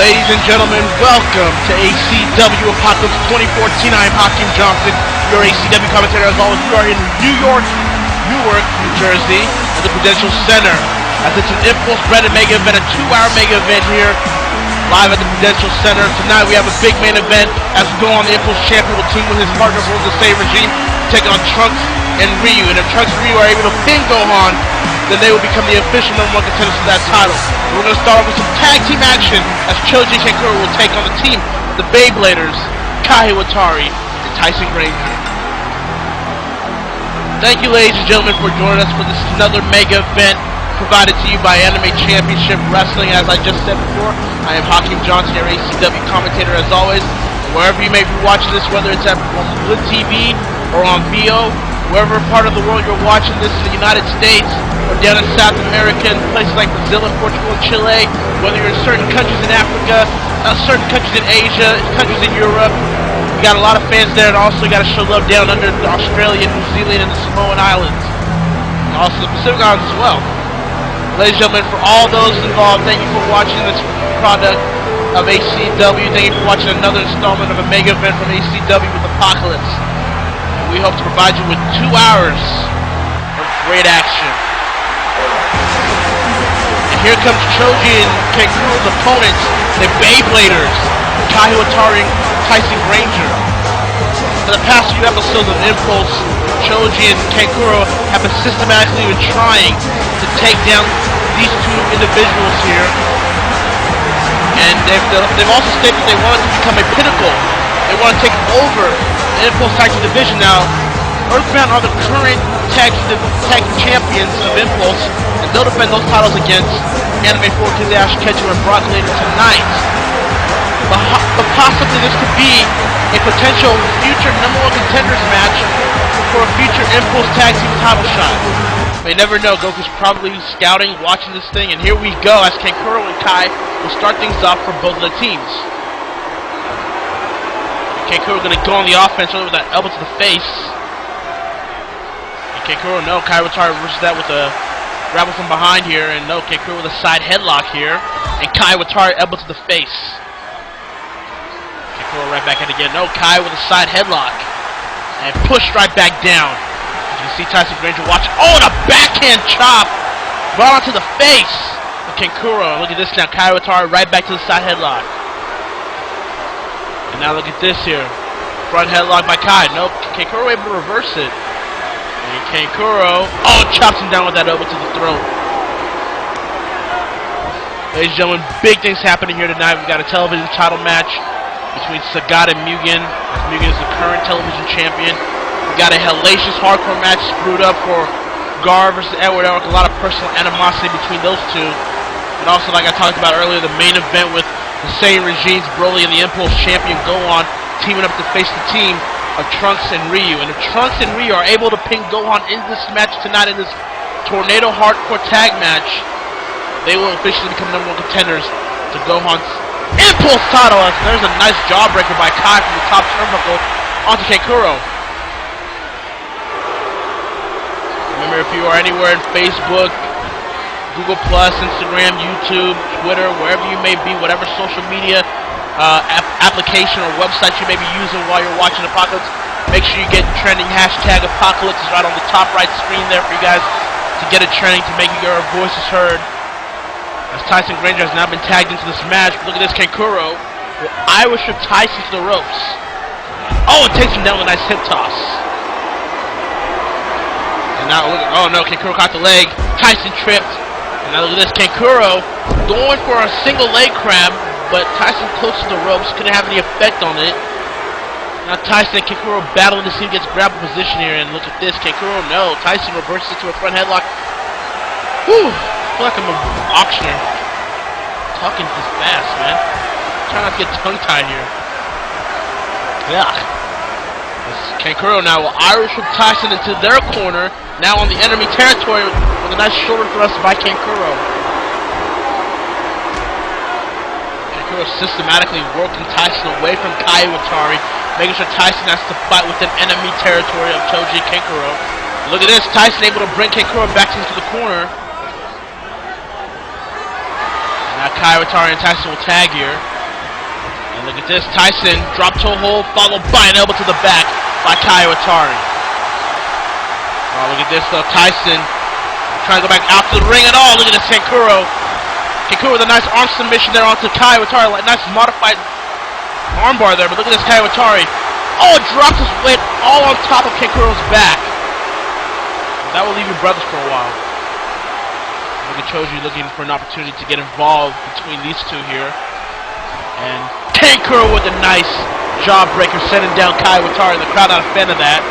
Ladies and gentlemen, welcome to ACW Apocalypse 2014. I am Hakeem Johnson, your ACW commentator. As always, we are in Newark, New Jersey, at the Prudential Center. As it's an Impulse branded mega event, a 2-hour mega event here, live at the Prudential Center. Tonight we have a big main event as Gohan, the Impulse champion, will team with his partner for the Saiyan Regime, taking on Trunks and Ryu. And if Trunks and Ryu are able to pin Gohan, then they will become the official #1 contenders for that title. We're going to start off with some tag team action as Choji and Kankuro will take on the team, the Beybladers, Kai Watari and Tyson Granger. Thank you, ladies and gentlemen, for joining us for this another mega event provided to you by Anime Championship Wrestling. As I just said before, I am Hakeem Johnson, your ACW commentator as always. And wherever you may be watching this, whether it's on Blue TV or on VO, wherever part of the world you're watching this in the United States or down in South America, in places like Brazil and Portugal and Chile, whether you're in certain countries in Africa, certain countries in Asia, countries in Europe, you got a lot of fans there, and also you got to show love down under Australia, New Zealand, and the Samoan Islands, and also the Pacific Islands as well. Ladies and gentlemen, for all those involved, thank you for watching this product of ACW. Thank you for watching another installment of a mega event from ACW with Apocalypse. We hope to provide you with 2 hours of great action. And here comes Choji and Kankuro's opponents, the Beybladers, Kai Watari and Tyson Granger. For the past few episodes of Impulse, Choji and Kankuro have been systematically been trying to take down these two individuals here. And they've also stated that they want to become a pinnacle. They want to take over the Impulse Tag Team Division now. Earthbound are the current tag team champions of Impulse, and they'll defend those titles against Anime 4K Ketchum and Brock later tonight. But possibly this could be a potential future #1 contenders match for a future Impulse Tag Team title shot. You never know. Goku's probably scouting, watching this thing, and here we go as Kankuro and Kai will start things off for both of the teams. Kankuro going to go on the offense with that elbow to the face. And Kankuro, no, Kai Watari reverses that with a grapple from behind here, and no, Kankuro with a side headlock here, and Kai Watari elbow to the face. Kankuro right back in again, no, Kai with a side headlock, and pushed right back down. You can see Tyson Granger watch, oh, and a backhand chop, brought onto the face of Kankuro. Look at this now, Kai Watari right back to the side headlock. And now look at this here. Front headlock by Kai. Nope. Kankuro able to reverse it. And Kankuro, oh, chops him down with that elbow to the throat. Ladies and gentlemen, big things happening here tonight. We've got a television title match between Sagat and Mugen, as Mugen is the current television champion. We've got a hellacious hardcore match screwed up for Gaara versus Edward Elric. A lot of personal animosity between those two. And also, like I talked about earlier, the main event with the Saiyan Regimes, Broly, and the Impulse champion Gohan teaming up to face the team of Trunks and Ryu. And if Trunks and Ryu are able to pin Gohan in this match tonight, in this Tornado Hardcore tag match, they will officially become #1 contenders to Gohan's Impulse title. There's a nice jawbreaker by Kai from the top turnbuckle onto Kankuro. Remember, if you are anywhere in Facebook, Google+, Instagram, YouTube, Twitter, wherever you may be, whatever social media application or website you may be using while you're watching Apocalypse, make sure you get trending hashtag Apocalypse is right on the top right screen there for you guys to get it trending, to make your voices heard. As Tyson Granger has now been tagged into this match. Look at this, Kankuro will Irish whip Tyson to the ropes. Oh, it takes him down with a nice hip toss. And now look at, oh no, Kankuro caught the leg. Tyson tripped. And now look at this, Kankuro going for a single leg crab, but Tyson close to the ropes, couldn't have any effect on it. Now Tyson and Kankuro battling to see who gets grapple position here, and look at this, Kankuro, no, Tyson reverses it to a front headlock. Whew, I feel like I'm an auctioneer. Talking this fast, man. Trying not to get tongue-tied here. Yeah. Kankuro now will Irish whip Tyson into their corner, now on the enemy territory with a nice shoulder thrust by Kankuro. Kankuro systematically working Tyson away from Kai Watari, making sure Tyson has to fight within enemy territory of Choji and Kankuro. Look at this, Tyson able to bring Kankuro back into the corner. Now Kaiwatari and Tyson will tag here. And look at this, Tyson drop toe hold followed by an elbow to the back by Kaiwatari. Oh, look at this though, Tyson trying to go back out to the ring at all. Look at this, Kankuro. Kankuro with a nice arm submission there onto Kaiwatari. Like nice modified armbar there, but look at this Kaiwatari. Oh, drops his weight all on top of Kankuro's back. That will leave your brothers for a while. Look at Choji looking for an opportunity to get involved between these two here. And Kankuro with a nice jawbreaker sending down Kaiwatari. The crowd not a fan of that.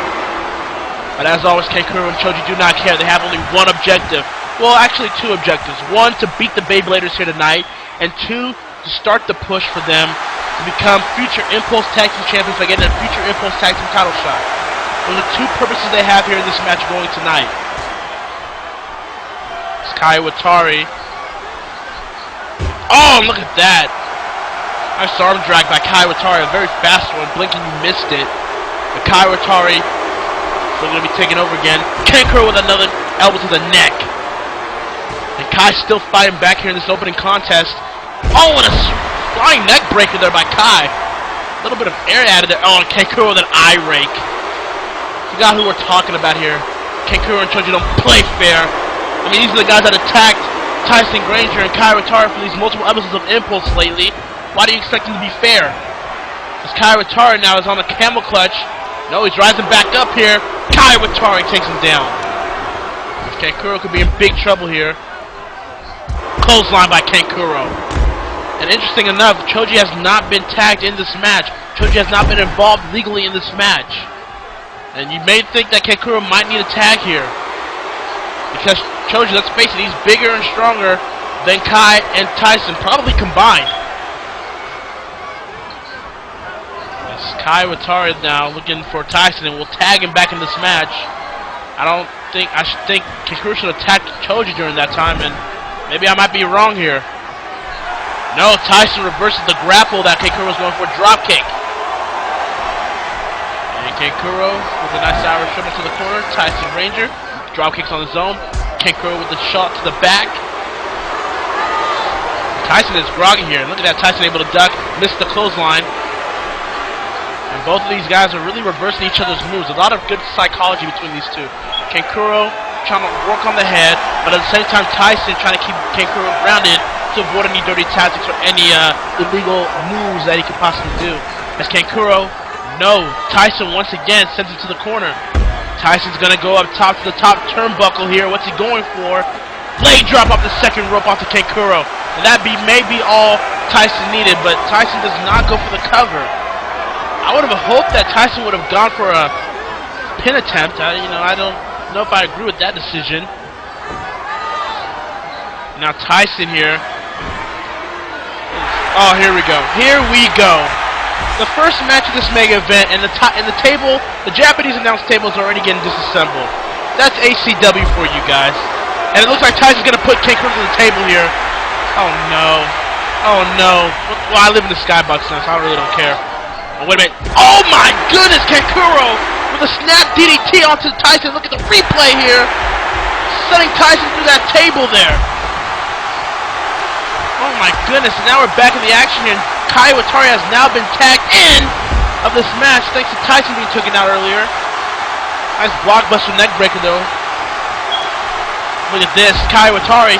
But as always, Kankuro and Choji do not care. They have only one objective. Well, actually two objectives. One, to beat the Beybladers here tonight. And two, to start the push for them to become future Impulse Tag Team Champions by getting a future Impulse Tag Team title shot. Those are two purposes they have here in this match going tonight. It's Kaiwatari. Oh, look at that. Nice arm drag by Kaiwatari. A very fast one. Blinking, you missed it. But Kaiwatari... We're going to be taking over again. Kankuro with another elbow to the neck. And Kai still fighting back here in this opening contest. Oh, and a flying neck breaker there by Kai. A little bit of air added there. Oh, and Kankuro with an eye rake. Forgot who we're talking about here. Kankuro and Choji don't play fair. I mean, these are the guys that attacked Tyson Granger and Kaiwatari for these multiple episodes of Impulse lately. Why do you expect them to be fair? As Kaiwatari now is on the camel clutch. No, he's rising back up here. Kaiwatari takes him down. Kankuro could be in big trouble here. Clothesline by Kankuro. And interesting enough, Choji has not been tagged in this match. Choji has not been involved legally in this match. And you may think that Kankuro might need a tag here. Because Choji, let's face it, he's bigger and stronger than Kai and Tyson, probably combined. Kaiwatari now looking for Tyson and will tag him back in this match. I should think Kankuro should attack Choji during that time, and maybe I might be wrong here. No, Tyson reverses the grapple that Kankuro was going for, dropkick. And Kankuro with a nice Irish triple to the corner. Tyson Ranger, dropkicks on his own. Kankuro with the shot to the back. Tyson is groggy here. Look at that, Tyson able to duck, missed the clothesline. And both of these guys are really reversing each other's moves. A lot of good psychology between these two. Kankuro trying to work on the head, but at the same time Tyson trying to keep Kankuro grounded to avoid any dirty tactics or any illegal moves that he could possibly do. As Kankuro, no, Tyson once again sends it to the corner. Tyson's going to go up top to the top turnbuckle here. What's he going for? Blade drop off the second rope onto Kankuro. And that may be all Tyson needed, but Tyson does not go for the cover. I would have hoped that Tyson would have gone for a pin attempt. I don't know if I agree with that decision. Now Tyson here. Oh, here we go. Here we go. The first match of this mega event, and the table, the Japanese announced table is already getting disassembled. That's ACW for you guys. And it looks like Tyson's gonna put Kankuro to the table here. Oh no. Oh no. Well, I live in the Skybox now, so I really don't care. Oh, wait a minute. Oh my goodness, Kankuro with a snap DDT onto Tyson. Look at the replay here. Sending Tyson through that table there. Oh my goodness, and now we're back in the action here. And Kaiwatari has now been tagged in of this match thanks to Tyson being taken out earlier. Nice blockbuster neck breaker though. Look at this, Kaiwatari.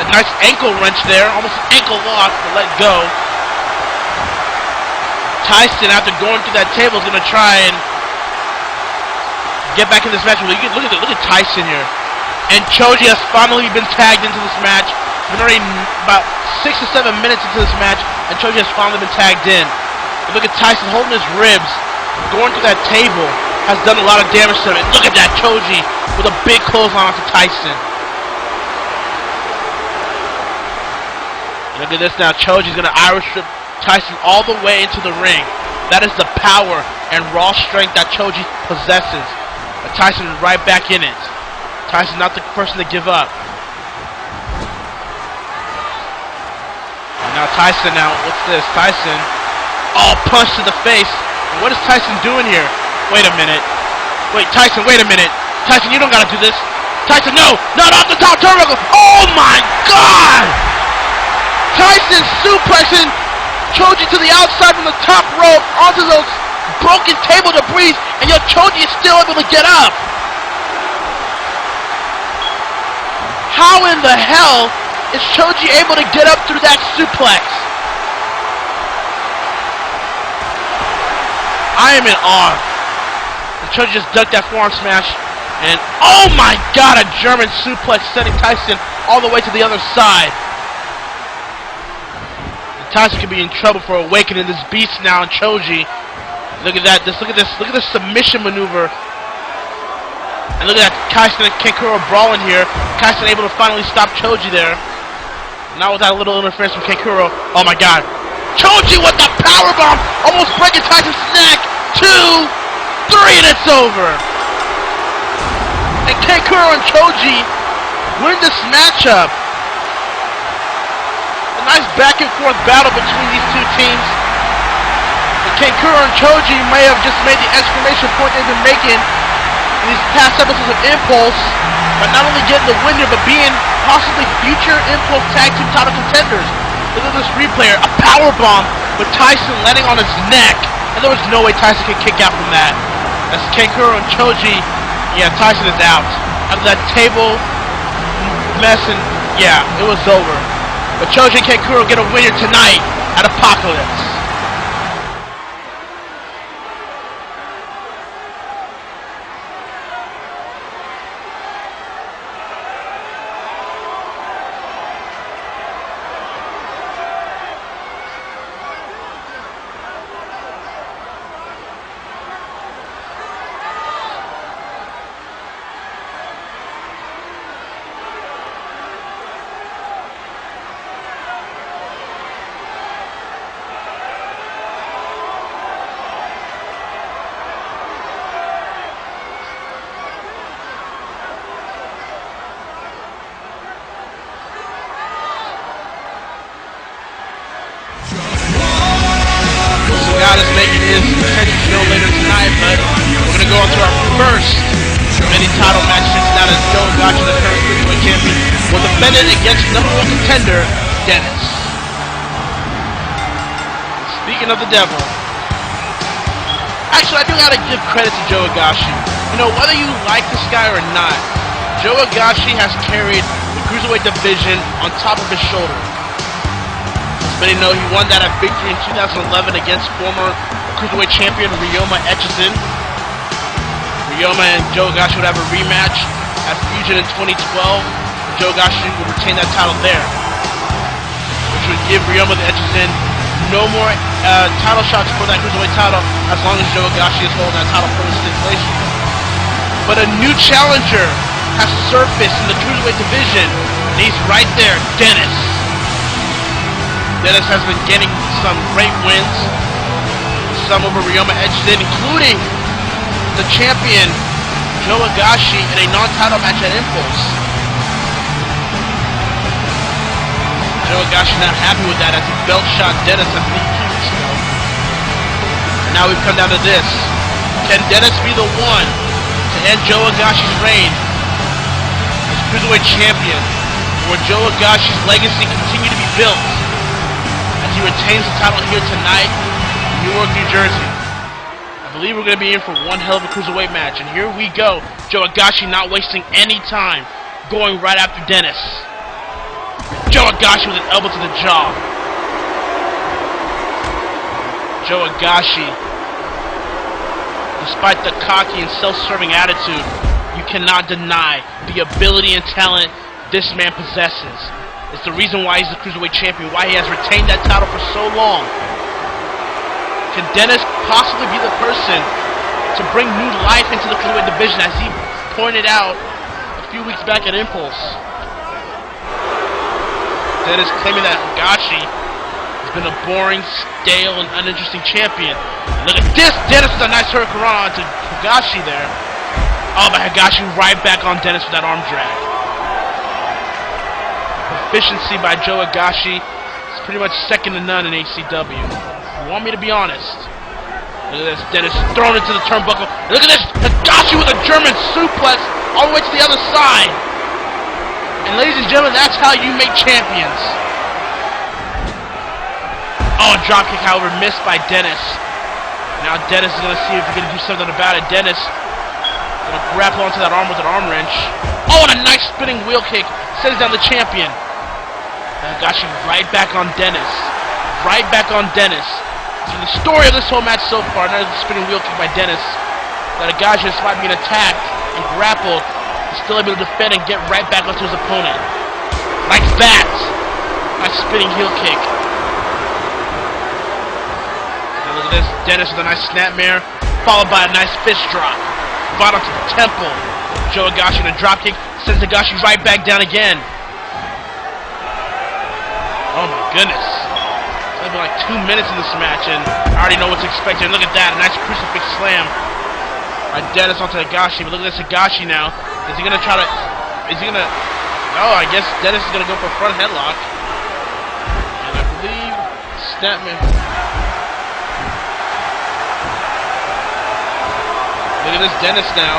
Nice ankle wrench there, almost an ankle lock, but let go. Tyson, after going through that table, is going to try and get back in this match. Look at Tyson here. And Choji has finally been tagged into this match. It's been already about 6 to 7 minutes into this match, and Choji has finally been tagged in. And look at Tyson holding his ribs, going through that table, has done a lot of damage to him. And look at that, Choji with a big clothesline onto Tyson. Look at this now, Choji's going to Irish strip Tyson all the way into the ring. That is the power and raw strength that Choji possesses. But Tyson is right back in it. Tyson's not the person to give up. And now Tyson what's this? Tyson, punch to the face. And what is Tyson doing here? Wait a minute. Wait, Tyson, wait a minute. Tyson, you don't gotta do this. Tyson, no! Not off the top turnbuckle! Oh my God! Tyson suplexing Choji to the outside from the top rope onto those broken table debris, and yo, Choji is still able to get up. How in the hell is Choji able to get up through that suplex? I am in awe. And Choji just ducked that forearm smash, and oh my god, a German suplex sending Tyson all the way to the other side. Tyson could be in trouble for awakening this beast now, and Choji. Look at that! Look at this submission maneuver. And look at that, Tyson and Kankuro brawling here. Tyson able to finally stop Choji there. Not without a little interference from Kankuro. Oh my god. Choji with the powerbomb! Almost breaking Tyson's neck! 2, 3, and it's over! And Kankuro and Choji win this matchup. Nice back and forth battle between these two teams. And Kankuro and Choji may have just made the exclamation point they've been making in these past episodes of Impulse by not only getting the win here, but being possibly future Impulse Tag Team title contenders. Look at this replay, a powerbomb with Tyson landing on his neck, and there was no way Tyson could kick out from that. That's Kankuro and Choji. Yeah, Tyson is out. After that table mess, and yeah, it was over. But Choji and Kankuro get a winner tonight at Apocalypse. Sagat is making his attention show later tonight, but we're going to go on to our first mini title match since now that Joe Gachi, the current Cruiserweight champion, will defend it against #1 contender, Dennis. Speaking of the devil, actually I do gotta give credit to Joe Gachi. You know, whether you like this guy or not, Joe Gachi has carried the Cruiserweight division on top of his shoulder. But you know, he won that victory in 2011 against former Cruiserweight champion Ryoma Etchison. Ryoma and Joe Gachi would have a rematch at Fusion in 2012. Joe Gachi would retain that title there, which would give Ryoma the Etchison no more title shots for that Cruiserweight title as long as Joe Gachi is holding that title for the stipulation. But a new challenger has surfaced in the Cruiserweight division, and he's right there, Dennis. Dennis has been getting some great wins, some over Ryoma Etchison, including the champion Joe Gachi in a non-title match at Impulse. Joe Gachi not happy with that as he belt shot Dennis I think 2 weeks ago. And now we've come down to this. Can Dennis be the one to end Joe Gachi's reign as Cruiserweight champion? Or will Joe Gachi's legacy continue to be built as he retains the title here tonight in Newark, New Jersey? I believe we're going to be in for one hell of a Cruiserweight match. And here we go. Joe Gachi not wasting any time, going right after Dennis. Joe Gachi with an elbow to the jaw. Joe Gachi, despite the cocky and self-serving attitude, you cannot deny the ability and talent this man possesses. It's the reason why he's the Cruiserweight champion, why he has retained that title for so long. Can Dennis possibly be the person to bring new life into the Cruiserweight division, as he pointed out a few weeks back at Impulse? Dennis claiming that Gachi has been a boring, stale, and uninteresting champion. And look at this! Dennis with a nice hurricanrana onto Gachi there. Oh, but Gachi right back on Dennis with that arm drag. Efficiency by Joe Gachi is pretty much second to none in ACW. You want me to be honest? Look at this, Dennis thrown into the turnbuckle. And look at this, Gachi with a German suplex all the way to the other side. And ladies and gentlemen, that's how you make champions. Oh, dropkick, however, missed by Dennis. Now Dennis is going to see if he can do something about it. Dennis going to grapple onto that arm with an arm wrench. Oh, and a nice spinning wheel kick. Sends down the champion. Nagashi right back on Dennis. Right back on Dennis. So the story of this whole match so far, another spinning wheel kick by Dennis. Nagashi, despite being attacked and grappled, is still able to defend and get right back onto his opponent. Like that. Nice spinning heel kick. Now look at this. Dennis with a nice snapmare, followed by a nice fist drop. Brought onto the temple. Joe Nagashi in a dropkick, sends Nagashi right back down again. Oh my goodness. It's only been like 2 minutes in this match and I already know what's expected. Look at that, a nice crucifix slam by Dennis onto Nagashi. But look at this Nagashi now. Is he gonna try to... No, I guess Dennis is gonna go for a front headlock. And I believe Snapman... Look at this Dennis now.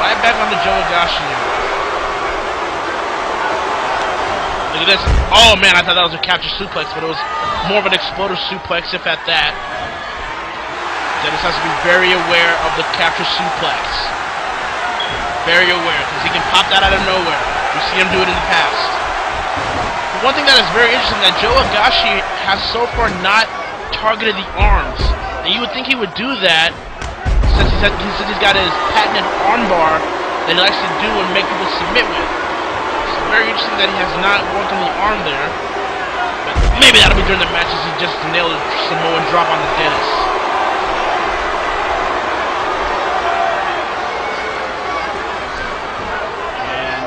Right back on the Joe Nagashi. Look at this. Oh man, I thought that was a capture suplex, but it was more of an exploder suplex, if at that. Dennis has to be very aware of the capture suplex. Very aware, because he can pop that out of nowhere. We've seen him do it in the past. But one thing that is very interesting, that Joe Nagashi has so far not targeted the arms. And you would think he would do that, since he's got his patented armbar that he likes to do and make people submit with. It's very interesting that he has not worked on the arm there. But maybe that'll be during the match as he just nailed a Samoan drop on the Dennis.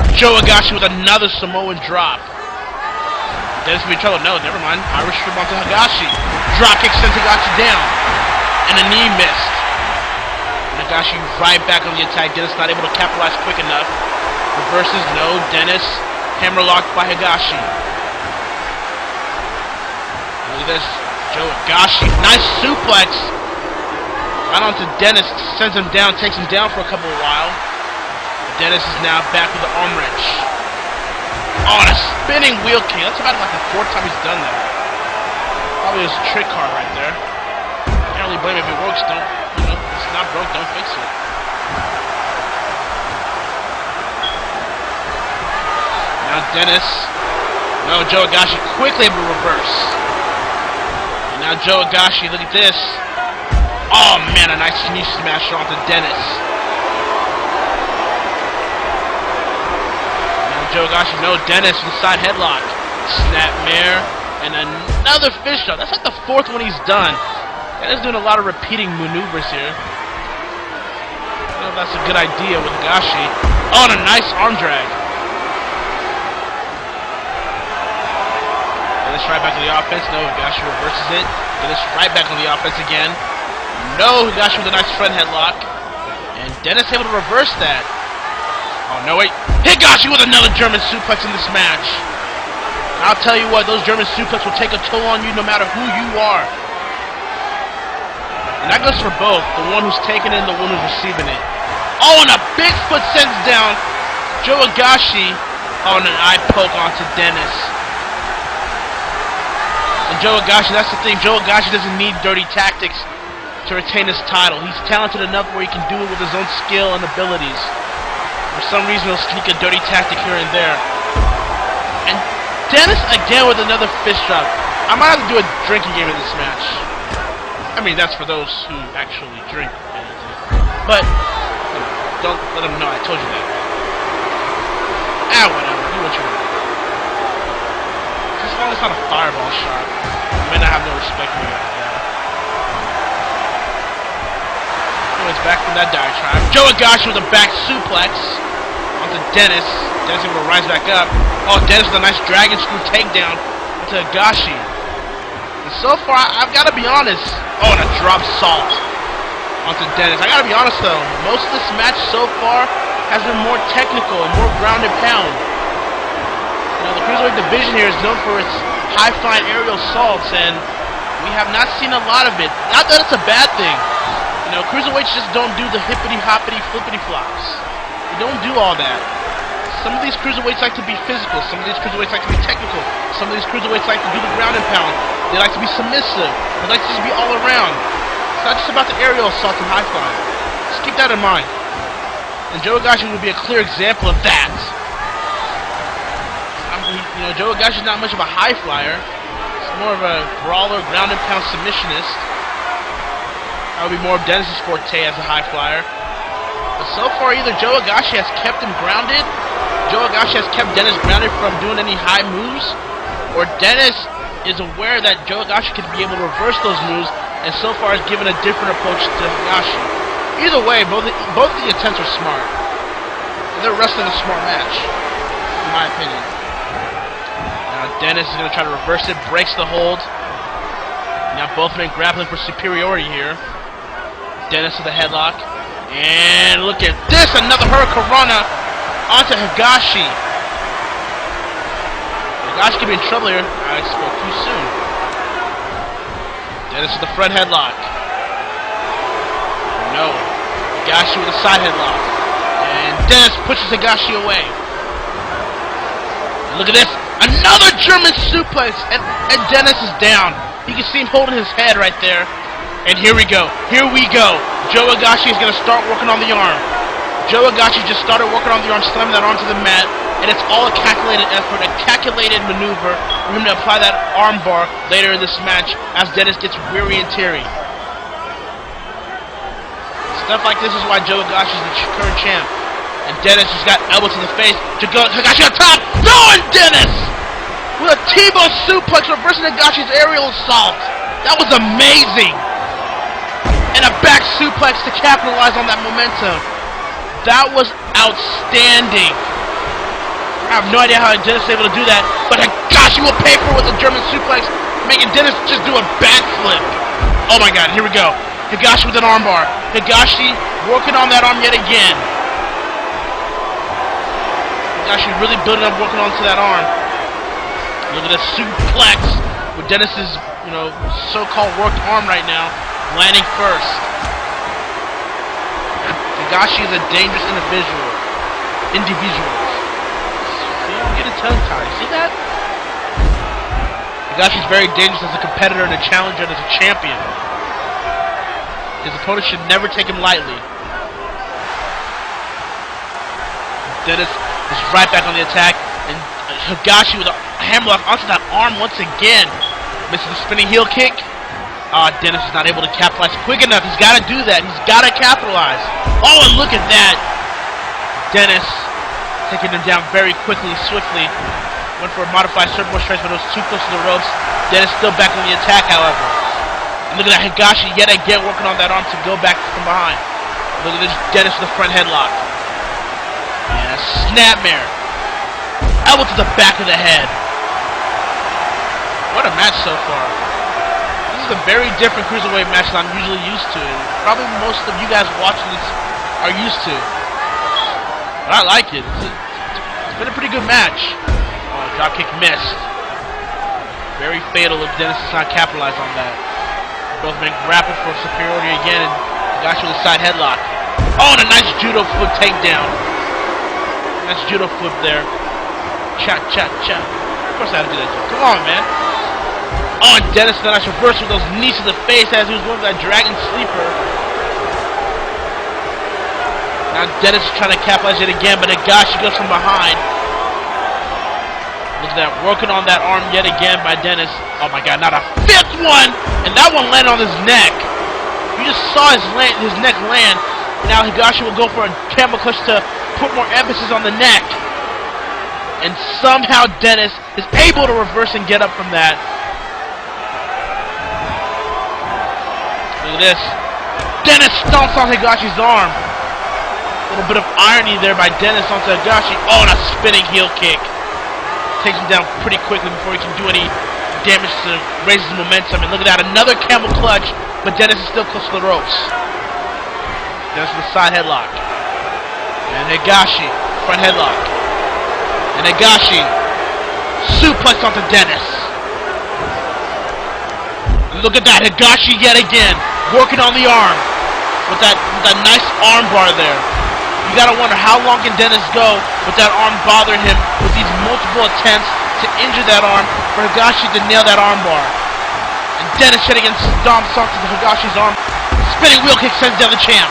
And Joe Nagashi with another Samoan drop. Dennis will be in trouble. No, never mind. Irish strip onto Nagashi. Drop kick sends Nagashi down. And a knee missed. Nagashi right back on the attack. Dennis not able to capitalize quick enough. Reverses, no. Dennis hammerlocked by Nagashi. Look at this. Joe Nagashi. Nice suplex. Right onto Dennis. Sends him down. Takes him down for a couple of while. Dennis is now back with the arm wrench. Oh, and a spinning wheel kick. That's about like the 4th time he's done that. Probably his trick card right there. Can't really blame it if it works. Don't, you know, if it's not broke, don't fix it. Now Dennis. No, Joe Nagashi quickly able to reverse. And now Joe Nagashi, look at this. Oh man, a nice knee smash onto Dennis. Now Joe Nagashi, no, Dennis with a side headlock. Snapmare. And another fish shot. That's like the 4th one he's done. Dennis doing a lot of repeating maneuvers here. I don't know if that's a good idea with Nagashi. Oh, and a nice arm drag. Dennis right back on the offense. No, Nagashi reverses it. Dennis right back on the offense again. No, Nagashi with a nice front headlock. And Dennis able to reverse that. Oh, no, wait. Nagashi with another German suplex in this match. I'll tell you what, those German suplex will take a toll on you no matter who you are. And that goes for both, the one who's taking it and the one who's receiving it. Oh, and a big foot sends down Joe Nagashi. Oh, and an eye poke onto Dennis. And Joe Nagashi, that's the thing, Joe Nagashi doesn't need dirty tactics to retain his title. He's talented enough where he can do it with his own skill and abilities. For some reason, he'll sneak a dirty tactic here and there. And Dennis again with another fist drop. I might have to do a drinking game in this match. I mean, that's for those who actually drink. But, you know, don't let them know I told you that. Whatever. Do what you want. Just as long as it's not a fireball shot. You may not have no respect for me after that. Anyways, back from that diatribe. Joe Nagashi with a back suplex onto Dennis. Dennis able to rise back up. Oh, Dennis with a nice dragon screw takedown into Nagashi. And so far, I've got to be honest. Oh, and a drop salt onto Dennis. I got to be honest though, most of this match so far has been more technical and more ground and pound. You know, the Cruiserweight division here is known for its high-flying aerial assaults, and we have not seen a lot of it. Not that it's a bad thing. You know, Cruiserweights just don't do the hippity-hoppity, flippity-flops. They don't do all that. Some of these Cruiserweights like to be physical. Some of these Cruiserweights like to be technical. Some of these Cruiserweights like to do the ground and pound. They like to be submissive. They like to just be all around. It's not just about the aerial assault and high flying. Just keep that in mind. And Joe Higashi would be a clear example of that. Joe Higashi's not much of a high flyer. He's more of a brawler, ground and pound submissionist. That would be more of Dennis' forte as a high flyer. But so far, either Joe Higashi has kept him grounded, Joe Higashi has kept Dennis grounded from doing any high moves, or Dennis is aware that Joe Higashi could be able to reverse those moves, and so far has given a different approach to Higashi. Either way, both the attempts are smart. They're wrestling a smart match, in my opinion. Now Dennis is going to try to reverse it, breaks the hold. Now both men grappling for superiority here. Dennis with a headlock. And look at this, another Hurricanrana onto Higashi. Higashi could be in trouble here. I spoke too soon. Dennis with the front headlock. No. Higashi with a side headlock. And Dennis pushes Higashi away. And look at this. Another German suplex. And Dennis is down. You can see him holding his head right there. And here we go. Here we go. Joe Higashi is going to start working on the arm. Joe Higashi just started working on the arm, slamming that arm to the mat. And it's all a calculated effort, a calculated maneuver for him to apply that arm bar later in this match as Dennis gets weary and teary. Stuff like this is why Joe Higashi is the current champ. And Dennis just got elbow to the face. Higashi on top. No, and Dennis with a T-bone suplex reversing Higashi's aerial assault. That was amazing. And a back suplex to capitalize on that momentum. That was outstanding. I have no idea how Dennis is able to do that, but Higashi will pay for it with a German suplex, making Dennis just do a backflip. Oh my god, here we go. Higashi with an armbar. Higashi working on that arm yet again. Higashi really building up, working onto that arm. Look at this suplex with Dennis's, so-called worked arm right now, landing first. Higashi is a dangerous individual. See, I'm getting tongue-tied. See that? Higashi is very dangerous as a competitor and a challenger and as a champion. His opponent should never take him lightly. Dennis is right back on the attack, and Higashi with a hammerlock onto that arm once again. Misses the spinning heel kick. Dennis is not able to capitalize quick enough. He's got to do that. He's got to capitalize. Oh, and look at that. Dennis taking him down very quickly, swiftly. Went for a modified surfboard stretch, but it was too close to the ropes. Dennis still back on the attack, however. And look at that, Higashi yet again working on that arm to go back from behind. Look at this, Dennis with the front headlock. And a snapmare. Elbow to the back of the head. What a match so far. This is a very different Cruiserweight match than I'm usually used to. And probably most of you guys watching this are used to. But I like it. It's been a pretty good match. Oh, dropkick missed. Very fatal if Dennis does not capitalize on that. Both men grappling for superiority again, and Higashi with a side headlock. Oh, and a nice judo flip takedown. Nice judo flip there. Cha, cha, cha. Of course I had to do that. Come on, man. Oh, and Dennis then I reversed with those knees to the face as he was going for that dragon sleeper. Now Dennis is trying to capitalize it again, but Higashi goes from behind. Look at that, working on that arm yet again by Dennis. Oh my god, not a fifth one! And that one landed on his neck. You just saw his neck land. And now Higashi will go for a camel clutch to put more emphasis on the neck. And somehow Dennis is able to reverse and get up from that. Look at this. Dennis stomps on Higashi's arm. A little bit of irony there by Dennis onto Higashi. Oh, and a spinning heel kick. Takes him down pretty quickly before he can do any damage to raise his momentum. And look at that, another camel clutch, but Dennis is still close to the ropes. Dennis with a side headlock. And Higashi, front headlock. And Higashi, suplex onto Dennis. And look at that, Higashi yet again, working on the arm with that nice arm bar there. You gotta wonder how long can Dennis go with that arm bothering him with these multiple attempts to injure that arm for Higashi to nail that arm bar. And Dennis yet again stomps onto the Higashi's arm. Spinning wheel kick sends down the champ.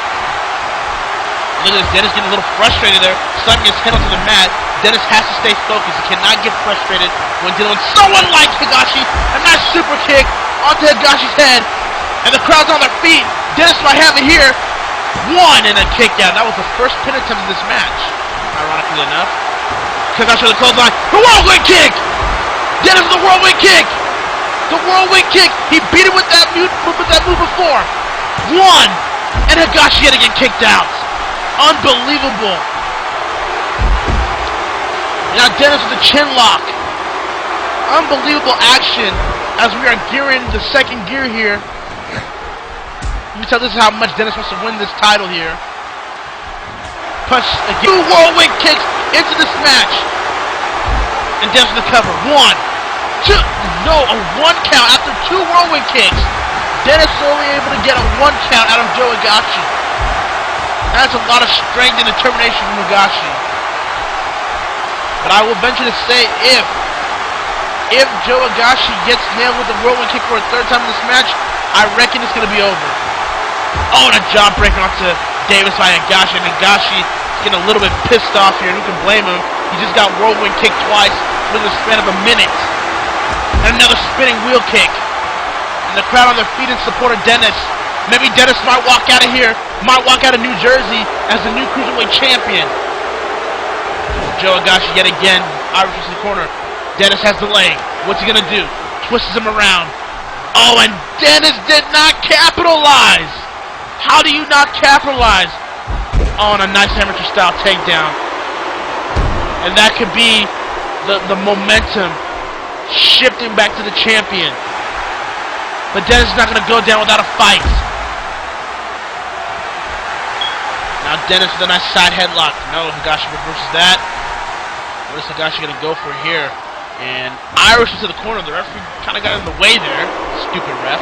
Look at this, Dennis getting a little frustrated there, slamming his head onto the mat. Dennis has to stay focused. He cannot get frustrated when dealing with someone like Higashi. A nice super kick onto Higashi's head. And the crowd's on their feet. Dennis might have it here. One and a kick out. That was the first pin attempt in this match, ironically enough. Higashi with the clothesline. The whirlwind kick! Dennis with the whirlwind kick! The whirlwind kick! He beat him with that move before. One! And Higashi yet again kicked out. Unbelievable. Now Dennis with the chin lock. Unbelievable action as we are gearing the second gear here. You can tell this is how much Dennis wants to win this title here. Punch again. Two whirlwind kicks into this match. And Dennis with the cover. One, two, no, a one count after two whirlwind kicks. Dennis is only able to get a one count out of Joe Higashi. That's a lot of strength and determination from Higashi. But I will venture to say if Joe Higashi gets nailed with the whirlwind kick for a third time in this match, I reckon it's going to be over. Oh, and a jawbreaker onto Davis by Higashi. And Higashi is getting a little bit pissed off here, and who can blame him? He just got whirlwind kicked twice within the span of a minute. And another spinning wheel kick. And the crowd on their feet in support of Dennis. Maybe Dennis might walk out of here, might walk out of New Jersey as the new Cruiserweight champion. Joe Higashi yet again, Irish in the corner. Dennis has the leg. What's he gonna do? Twists him around. Oh, and Dennis did not capitalize! How do you not capitalize? Oh, and a nice amateur style takedown. And that could be the momentum shifting back to the champion. But Dennis is not gonna go down without a fight. Now Dennis with a nice side headlock. No, Higashi reverses that. What is Higashi gonna go for here? And Irish into the corner. The referee kind of got in the way there. Stupid ref.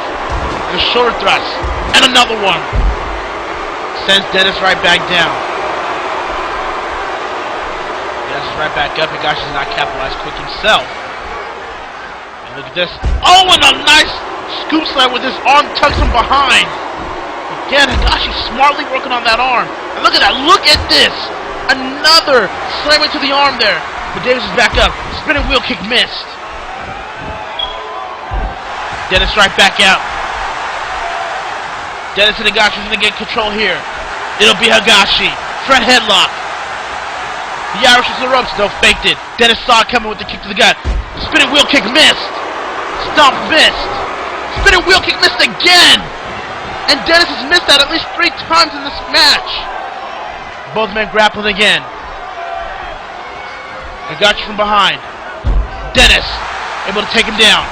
And a shoulder thrust. And another one. Sends Dennis right back down. Dennis right back up. Higashi's not capitalized quick himself. And look at this. Oh, and a nice scoop slam with his arm tucked from behind. Again, Higashi smartly working on that arm. And look at that. Look at this. Another slam into the arm there. But Davis is back up. Spinning wheel kick missed. Dennis right back out. Dennis and Higashi is going to get control here. It'll be Higashi. Front headlock. The Irish to the ropes. No, faked it. Dennis saw it coming with the kick to the gut. Spinning wheel kick missed. Stomp missed. Spinning wheel kick missed again. And Dennis has missed that at least 3 times in this match. Both men grappling again. Higashi from behind. Dennis able to take him down.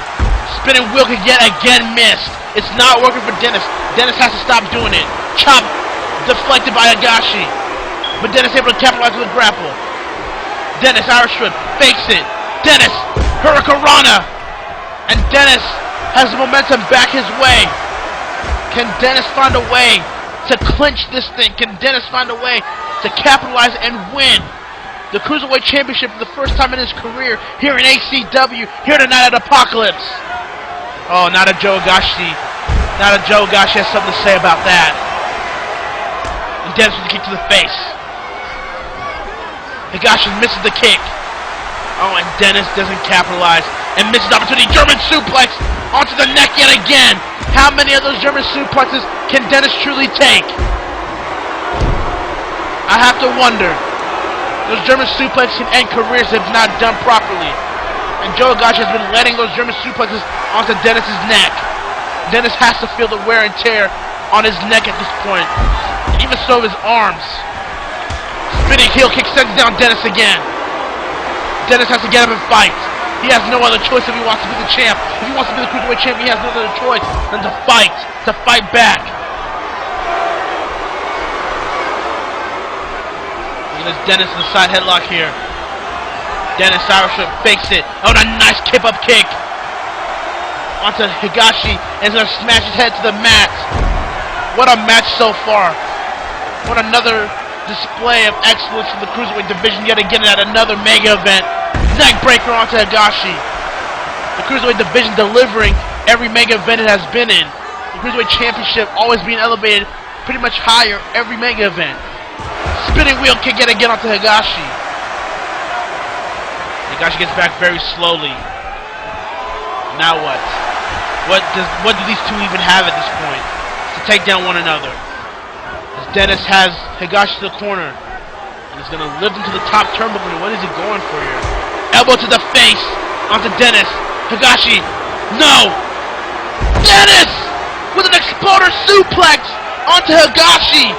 Spinning wheel kick yet again missed. It's not working for Dennis. Dennis has to stop doing it. Chop deflected by Higashi. But Dennis able to capitalize with a grapple. Dennis Irish whip fakes it. Dennis Hurricanrana. And Dennis has the momentum back his way. Can Dennis find a way to clinch this thing? Can Dennis find a way to capitalize and win the Cruiserweight Championship for the first time in his career here in ACW, here tonight at Apocalypse? Oh, not a Joe Higashi. Not a Joe Higashi has something to say about that. And Dennis with a kick to the face. Higashi misses the kick. Oh, and Dennis doesn't capitalize and misses the opportunity. German suplex onto the neck yet again. How many of those German suplexes can Dennis truly take? I have to wonder. Those German suplexes can end careers if not done properly. And Joe Higashi has been letting those German suplexes onto Dennis's neck. Dennis has to feel the wear and tear on his neck at this point. Even so, his arms. Spinning heel kick sends down Dennis again. Dennis has to get up and fight. He has no other choice if he wants to be the champ. If he wants to be the Cruiserweight champion, he has no other choice than to fight back. Look at this Dennis in the side headlock here. Dennis Irish whip fakes it. Oh, and a nice kip-up kick onto Higashi, and he's going to smash his head to the mat. What a match so far. What another display of excellence from the Cruiserweight division yet again at another mega event. Neck breaker onto Higashi. The Cruiserweight division delivering every mega event it has been in. The Cruiserweight Championship always being elevated pretty much higher every mega event. Spinning wheel kick yet again onto Higashi. Higashi gets back very slowly. Now what? What do these two even have at this point to take down one another? As Dennis has Higashi to the corner. And he's going to lift him to the top turnbuckle. What is he going for here? Elbow to the face onto Dennis. Higashi. No! Dennis! With an exploder suplex onto Higashi.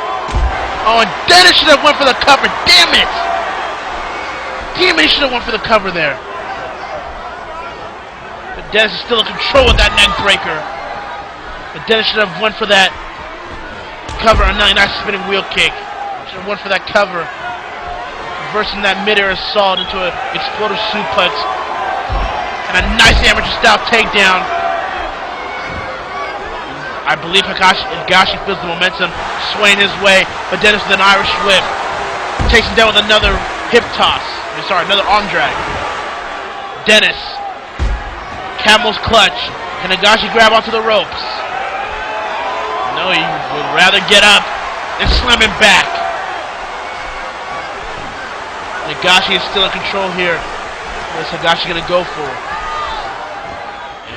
Oh, and Dennis should have went for the cover. Damn it! Damn it, he should have went for the cover there. But Dennis is still in control of that neck breaker. But Dennis should have went for that cover. A nice spinning wheel kick. Should have went for that cover. Reversing that mid-air assault into an exploder suplex. And a nice amateur style takedown. I believe Higashi feels the momentum swaying his way, but Dennis with an Irish whip takes him down with another hip toss. Another arm drag. Dennis, Camel's clutch. Can Higashi grab onto the ropes? No, he would rather get up and slam him back. Higashi is still in control here. What is Higashi going to go for?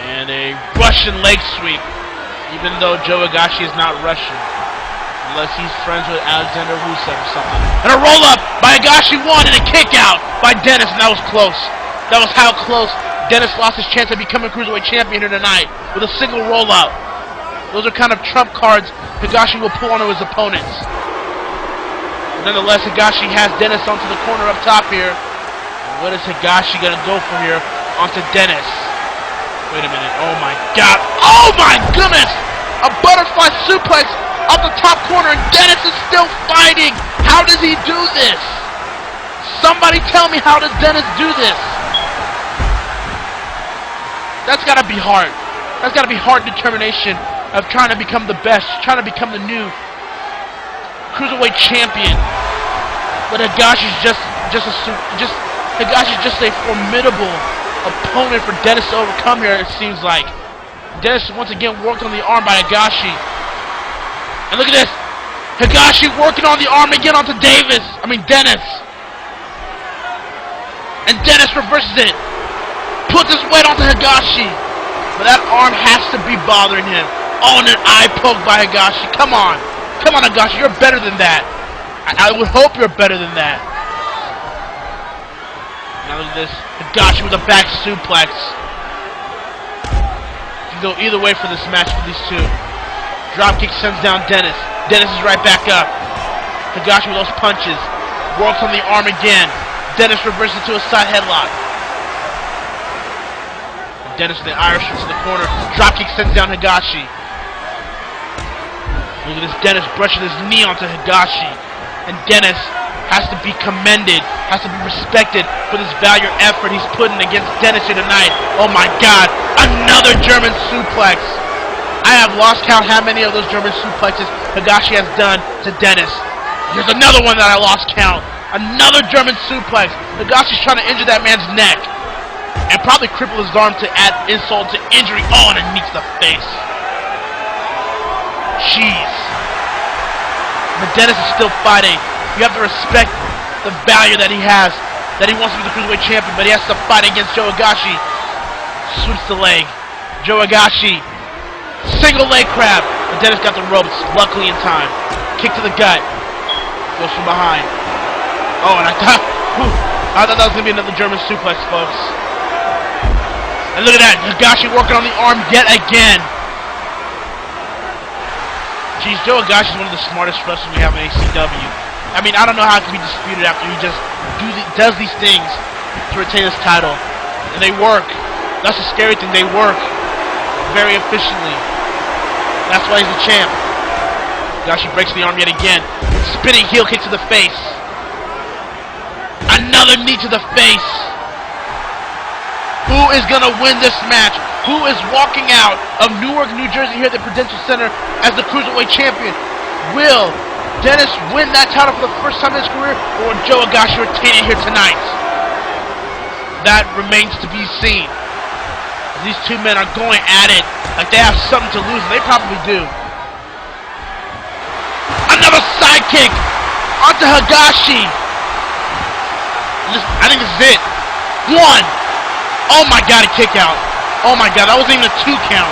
And a Russian leg sweep. Even though Joe Higashi is not Russian. Unless he's friends with Alexander Rusev or something. And a roll-up by Higashi, one, and a kick-out by Dennis, and that was close. That was how close Dennis lost his chance of becoming Cruiserweight Champion here tonight with a single roll-up. Those are kind of trump cards Higashi will pull onto his opponents. Nonetheless, Higashi has Dennis onto the corner up top here. What is Higashi going to go for here onto Dennis? Wait a minute. Oh my god. Oh my goodness! A butterfly suplex off the top corner, and Dennis is still fighting. How does he do this? Somebody tell me, how does Dennis do this? That's got to be hard. That's got to be hard determination of trying to become the best, trying to become the new Cruiserweight Champion. But Higashi's Higashi's just a formidable opponent for Dennis to overcome here, it seems like. Dennis once again worked on the arm by Higashi. And look at this. Higashi working on the arm again onto Dennis. And Dennis reverses it. Puts his weight onto Higashi. But that arm has to be bothering him. Oh, and an eye poke by Higashi. Come on. Come on, Higashi. You're better than that. I would hope you're better than that. Now look at this. Higashi with a back suplex. You can go either way for this match for these two. Dropkick sends down Dennis. Dennis is right back up. Higashi with those punches. Works on the arm again. Dennis reverses to a side headlock. And Dennis with the Irish to the corner. Dropkick sends down Higashi. Look at this. Dennis brushing his knee onto Higashi. And Dennis has to be commended, has to be respected for this valiant effort he's putting against Dennis here tonight. Oh my god, another German suplex. I have lost count how many of those German suplexes Higashi has done to Dennis. Here's another one that I lost count. Another German suplex. Higashi's trying to injure that man's neck. And probably cripple his arm to add insult to injury. Oh, and a knee to the face. Jeez. But Dennis is still fighting. You have to respect the value that he has, that he wants to be the Cruiserweight Champion, but he has to fight against Joe Higashi. Sweeps the leg. Joe Higashi. Single leg crab. But Dennis got the ropes, luckily in time. Kick to the gut. Goes from behind. Oh, and I thought that was going to be another German suplex, folks. And look at that. Higashi working on the arm yet again. Jeez, Joe Higashi is one of the smartest wrestlers we have in ACW. I mean, I don't know how it can be disputed after he just does these things to retain his title. And they work. That's the scary thing. They work very efficiently. That's why he's the champ. Higashi breaks the arm yet again. Spinning heel kick to the face. Another knee to the face. Who is going to win this match? Who is walking out of Newark, New Jersey here at the Prudential Center as the Cruiserweight Champion? Will Dennis win that title for the first time in his career, or will Joe Higashi retain it here tonight? That remains to be seen. These two men are going at it like they have something to lose, and they probably do. Another sidekick onto Higashi. I think this is it. One. Oh my god, a kick out. Oh my god, that wasn't even a 2 count.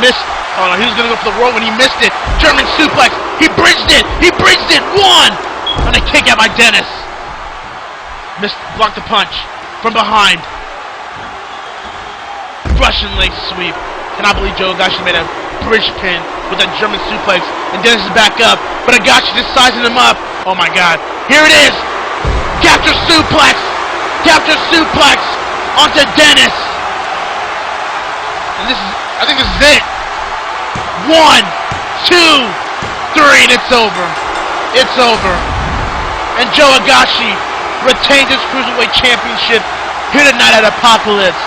Missed. Oh no, he was going to go for the roll when he missed it. German suplex. He bridged it. He bridged it. One. And a kick out by Dennis. Missed. Blocked the punch from behind. Russian leg sweep. Cannot believe Joe Higashi made a bridge pin with that German suplex. And Dennis is back up. But Higashi just sizing him up. Oh my god. Here it is. Capture suplex. Capture suplex onto Dennis. And I think this is it. 1, 2, 3, and it's over. It's over. And Joe Higashi retains his Cruiserweight Championship here tonight at Apocalypse.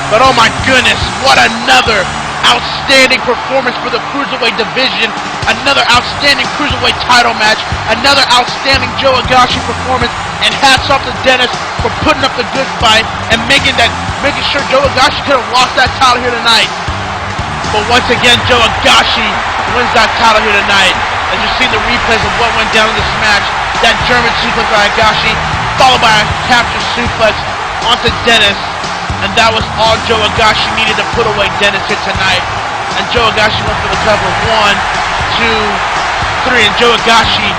But oh my goodness, what another outstanding performance for the Cruiserweight division. Another outstanding Cruiserweight title match. Another outstanding Joe Higashi performance. And hats off to Dennis for putting up the good fight and making sure Joe Higashi could have lost that title here tonight. But once again, Joe Higashi wins that title here tonight. As you see the replays of what went down in this match, that German suplex by Higashi, followed by a capture suplex onto Dennis. And that was all Joe Higashi needed to put away Dennis here tonight. And Joe Higashi went for the cover. 1, 2, 3. And Joe Higashi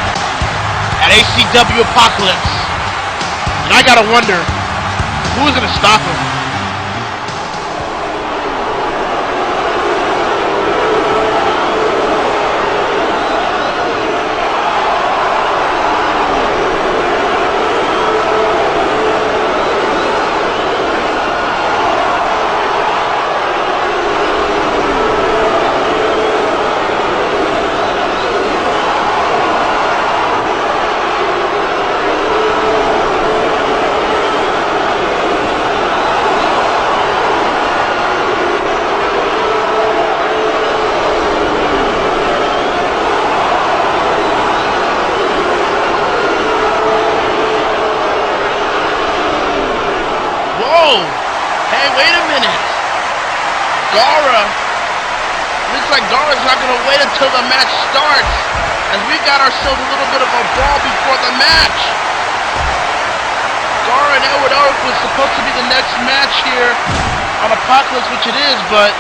at ACW Apocalypse. And I gotta wonder, who's gonna stop him? Hey, wait a minute. Gaara. Looks like Gaara's not going to wait until the match starts. As we got ourselves a little bit of a brawl before the match. Gaara and Edward Elric was supposed to be the next match here on Apocalypse, which it is, but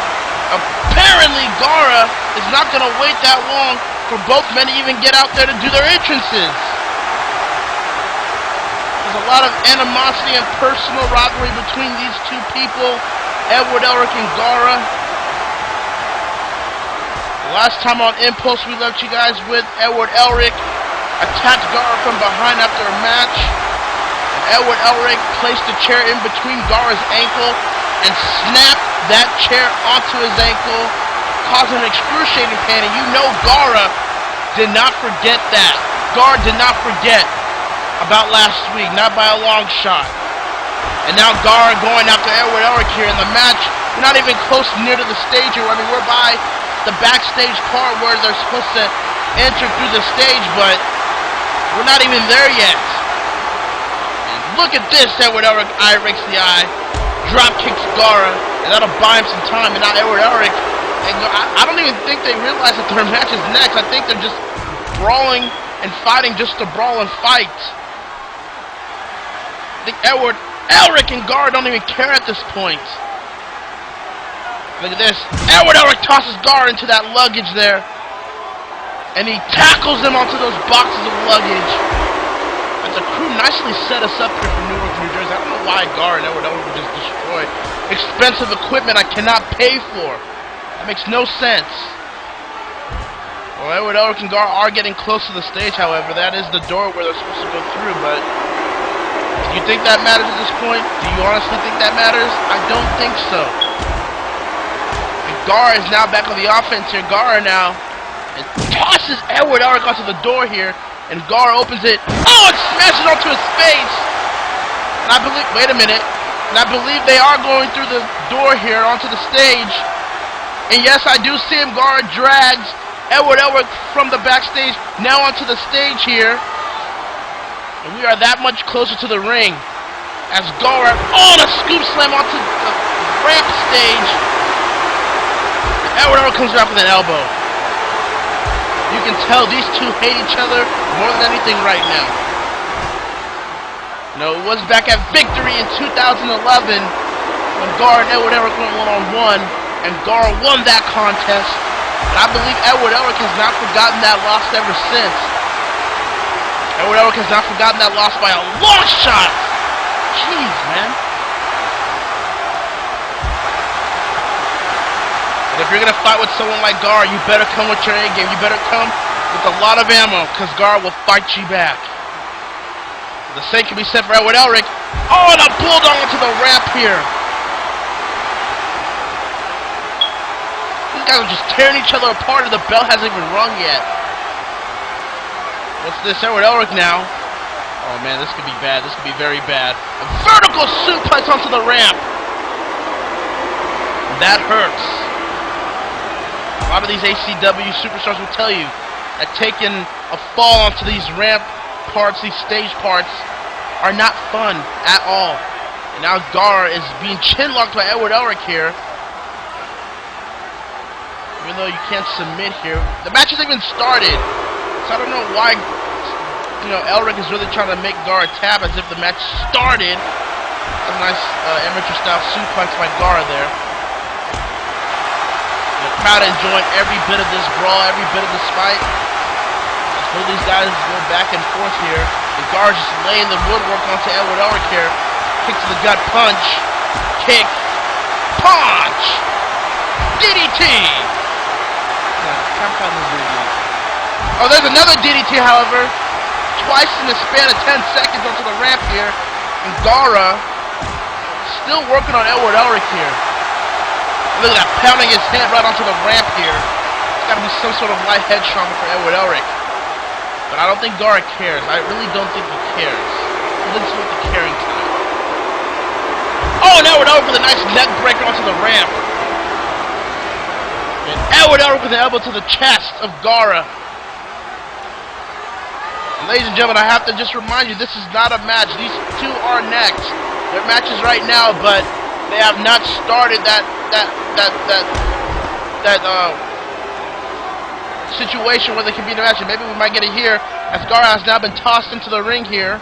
apparently Gaara is not going to wait that long for both men to even get out there to do their entrances. There's a lot of animosity and personal rivalry between these two people, Edward Elric and Gaara. The last time on Impulse we left you guys with Edward Elric attacked Gaara from behind after a match. And Edward Elric placed the chair in between Gaara's ankle and snapped that chair onto his ankle, causing an excruciating pain. And you know Gaara did not forget that. Gaara did not forget about last week, not by a long shot. And now Gaara going after Edward Elric here in the match. We're not even close near to the stage here. I mean, we're by the backstage part where they're supposed to enter through the stage, but we're not even there yet. And look at this, Edward Elric eye rakes the eye, drop kicks Gaara, and that'll buy him some time. And now Edward Elric, I don't even think they realize that their match is next. I think they're just brawling and fighting just to brawl and fight. I think Edward Elric and Gaara don't even care at this point. Look at this. Edward Elric tosses Gaara into that luggage there. And he tackles him onto those boxes of luggage. And the crew nicely set us up here from Newark, New Jersey. I don't know why Gaara and Edward Elric would just destroy expensive equipment I cannot pay for. That makes no sense. Well, Edward Elric and Gaara are getting close to the stage, however. That is the door where they're supposed to go through, but do you think that matters at this point? Do you honestly think that matters? I don't think so. And Gaara is now back on the offense here. Gaara now tosses Edward Elric onto the door here, and Gaara opens it. Oh, it smashes onto his face! And I believe, wait a minute, and I believe they are going through the door here onto the stage. And yes, I do see him. Gaara drags Edward Elric from the backstage now onto the stage here. And we are that much closer to the ring as Gaara, a scoop slam onto ramp stage. Edward Elric comes around with an elbow. You can tell these two hate each other more than anything right now. You know, it was back at Victory in 2011 when Gaara and Edward Elric went one-on-one, and Gaara won that contest. And I believe Edward Elric has not forgotten that loss ever since. Edward Elric has not forgotten that loss by a long shot. Jeez, man. But if you're going to fight with someone like Gaara, you better come with your A game. You better come with a lot of ammo, because Gaara will fight you back. The same can be said for Edward Elric. Oh, and a bulldog onto the ramp here. These guys are just tearing each other apart, and the bell hasn't even rung yet. What's this? Edward Elric now. Oh man, this could be bad. This could be very bad. A vertical suplex onto the ramp. That hurts. A lot of these ACW superstars will tell you that taking a fall onto these ramp parts, these stage parts, are not fun at all. And now Gaara is being chin-locked by Edward Elric here. Even though you can't submit here. The match hasn't even started. So I don't know why, you know, Elric is really trying to make Gaara tap as if the match started. A nice amateur-style suplex by Gaara there. The crowd enjoying every bit of this brawl, every bit of this fight. Both these guys go back and forth here. And Gaara's just laying the woodwork onto Edward Elric here. Kick to the gut, punch, kick, punch, DDT. Oh, there's another DDT, however. Twice in the span of 10 seconds onto the ramp here. And Gaara still working on Edward Elric here. Look at that, pounding his head right onto the ramp here. It's got to be some sort of light head trauma for Edward Elric. But I don't think Gaara cares. I really don't think he cares. He doesn't with the caring time. Oh, and Edward Elric with a nice neck breaker onto the ramp. And Edward Elric with an elbow to the chest of Gaara. And ladies and gentlemen, I have to just remind you, this is not a match. These two are next. They're matches right now, but they have not started that situation where they can be in a match. And maybe we might get it here, as Gaara has now been tossed into the ring here.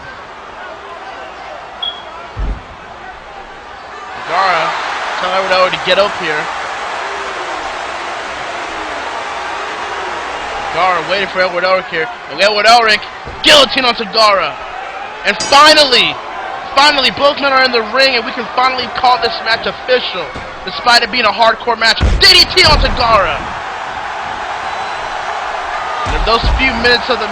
Gaara telling Edward Elric to get up here. Gaara waiting for Edward Elric here. And Edward Elric guillotine onto Gaara. And finally, both men are in the ring, and we can finally call this match official, despite it being a hardcore match. DDT onto Gaara. And in those few minutes of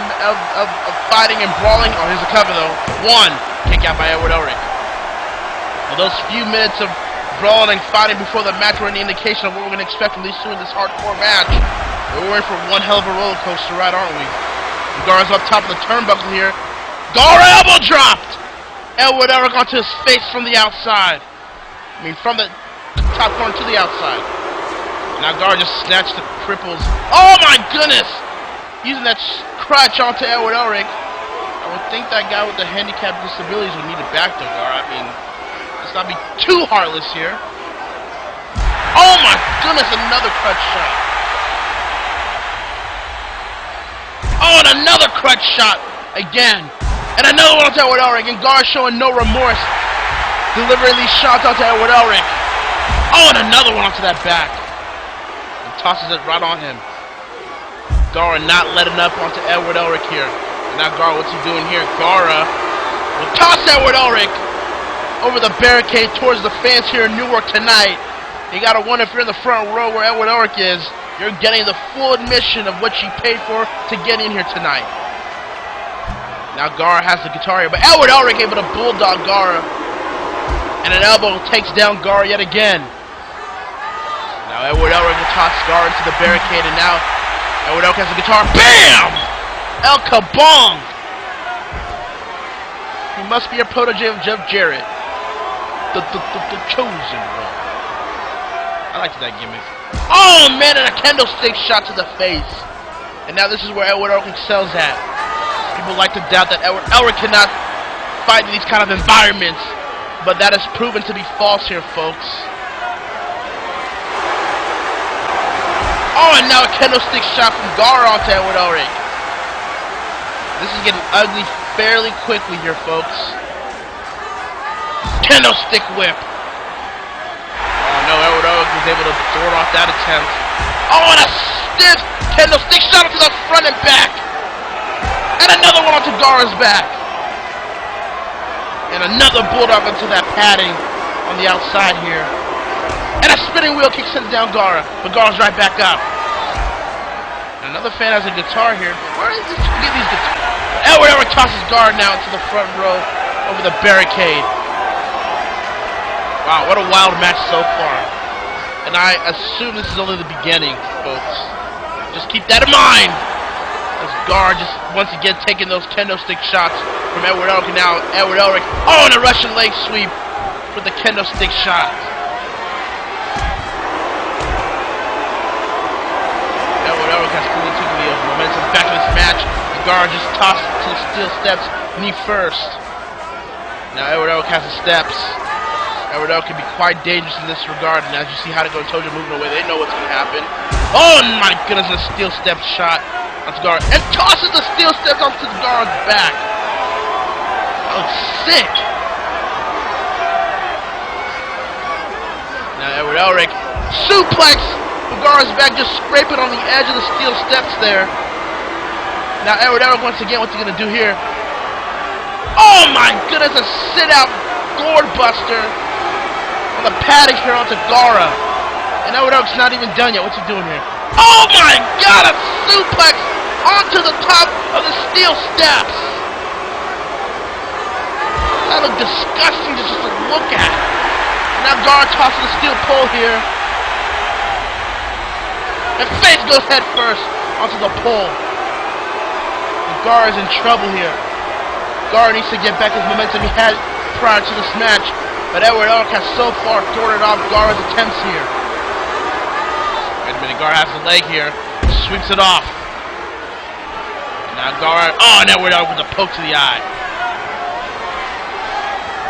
fighting and brawling, oh, here's the cover though. One kick out by Edward Elric. In those few minutes of brawling and fighting before the match were any indication of what we're going to expect from these two in this hardcore match. We're in for one hell of a roller coaster ride, aren't we? And Gaara's up top of the turnbuckle here. Gaara elbow dropped! Edward Elric onto his face from the outside. I mean, from the top corner to the outside. Now Gaara just snatched the cripples. Oh my goodness! Using that crutch onto Edward Elric. I would think that guy with the handicap disabilities would need a back to Gaara. I mean, let's not be too heartless here. Oh my goodness, another crutch shot. Oh, and another crutch shot again. And another one onto Edward Elric, and Gaara showing no remorse, delivering these shots onto Edward Elric. Oh, and another one onto that back. And tosses it right on him. Gaara not letting up onto Edward Elric here. And now Gaara, what's he doing here? Gaara will toss Edward Elric over the barricade towards the fans here in Newark tonight. You gotta wonder if you're in the front row where Edward Elric is, you're getting the full admission of what you paid for to get in here tonight. Now Gaara has the guitar here, but Edward Elric able to bulldog Gaara. And an elbow takes down Gaara yet again. Now Edward Elric will toss Gaara into the barricade, and now Edward Elric has the guitar. BAM! El Kabong! He must be a protege of Jeff Jarrett. The chosen one. I liked that gimmick. Oh man, and a candlestick shot to the face. And now this is where Edward Elric excels at. People like to doubt that Edward Elric cannot fight in these kind of environments, but that is proven to be false here, folks. Oh, and now a kendo stick shot from Gaara onto Edward Elric. This is getting ugly fairly quickly here, folks. Kendo stick whip. Oh no, Edward Elric was able to throw off that attempt. Oh, and a stiff kendo stick shot onto the front and back. And another one onto Gaara's back. And another bulldog into that padding on the outside here. And a spinning wheel kick sends down Gaara, but Gaara's right back up. And another fan has a guitar here. Where is this? Get these guitars. Edward Elric tosses Gaara now into the front row over the barricade. Wow, what a wild match so far. And I assume this is only the beginning, folks. Just keep that in mind. As Gaara just once again taking those kendo stick shots from Edward Elric, and now Edward Elric, oh, and a Russian leg sweep with the kendo stick shot. Edward Elric has clearly taken the momentum back in this match, and Gaara just tossed to the steel steps, knee first. Now Edward Elric has the steps. Edward Elric can be quite dangerous in this regard, and as you see Hadago and Tojo moving away, they know what's going to happen. Oh my goodness, a steel step shot onto Gaara, and tosses the steel steps onto Gaara's back. That looks sick. Now Edward Elric, suplex for Gaara's back, just scraping on the edge of the steel steps there. Now Edward Elric, once again, what's he going to do here? Oh my goodness, a sit-out gourd buster on the padding here onto Gaara. And Edward Elric's not even done yet. What's he doing here? Oh my god, a suplex onto the top of the steel steps. That looked disgusting just to look at. Now Gaara tosses the steel pole here. And face goes head first onto the pole. And Gaara's in trouble here. Gaara needs to get back his momentum he had prior to this match, but Edward Elric has so far thwarted off Gaara's attempts here. Wait a minute, Gaara has the leg here, sweeps it off. And now Gaara, oh, and Edward Elric with a poke to the eye.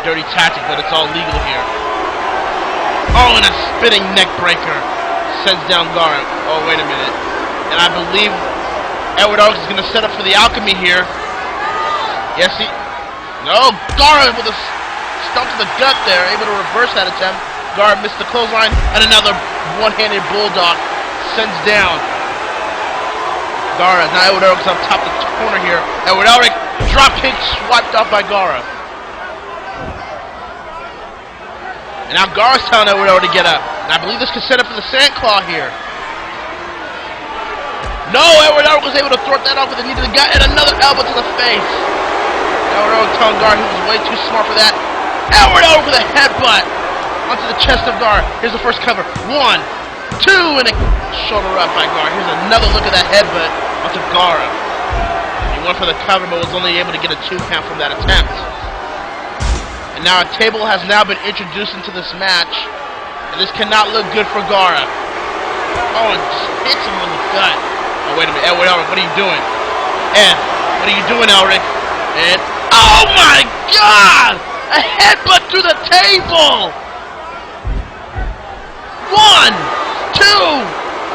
Dirty tactic, but it's all legal here. Oh, and a spinning neck breaker sends down Gaara. Oh, wait a minute. And I believe Edward Elric is going to set up for the alchemy here. Yes, he... No, Gaara with a stomp to the gut there, able to reverse that attempt. Gaara missed the clothesline, and another one-handed bulldog sends down Gaara. Now Edward Elric's up top of the corner here. Edward Elric, drop kick swiped off by Gaara. And now Gaara's telling Edward Elric to get up. And I believe this could set up for the Sandclaw here. No, Edward Elric was able to thwart that off with a knee to the gut, and another elbow to the face. Edward Elric telling Gaara he was way too smart for that. Edward Elric with a headbutt onto the chest of Gaara. Here's the first cover. 1, 2, and a shoulder up by Gaara. Here's another look at that headbutt onto Gaara. He went for the cover, but was only able to get a 2 count from that attempt. And now a table has now been introduced into this match, and this cannot look good for Gaara. Oh, and just hits him in the gut. Oh, wait a minute, Edward Elric, what are you doing? Ed, what are you doing, Elric? And oh my god! A headbutt through the table! 1, 2,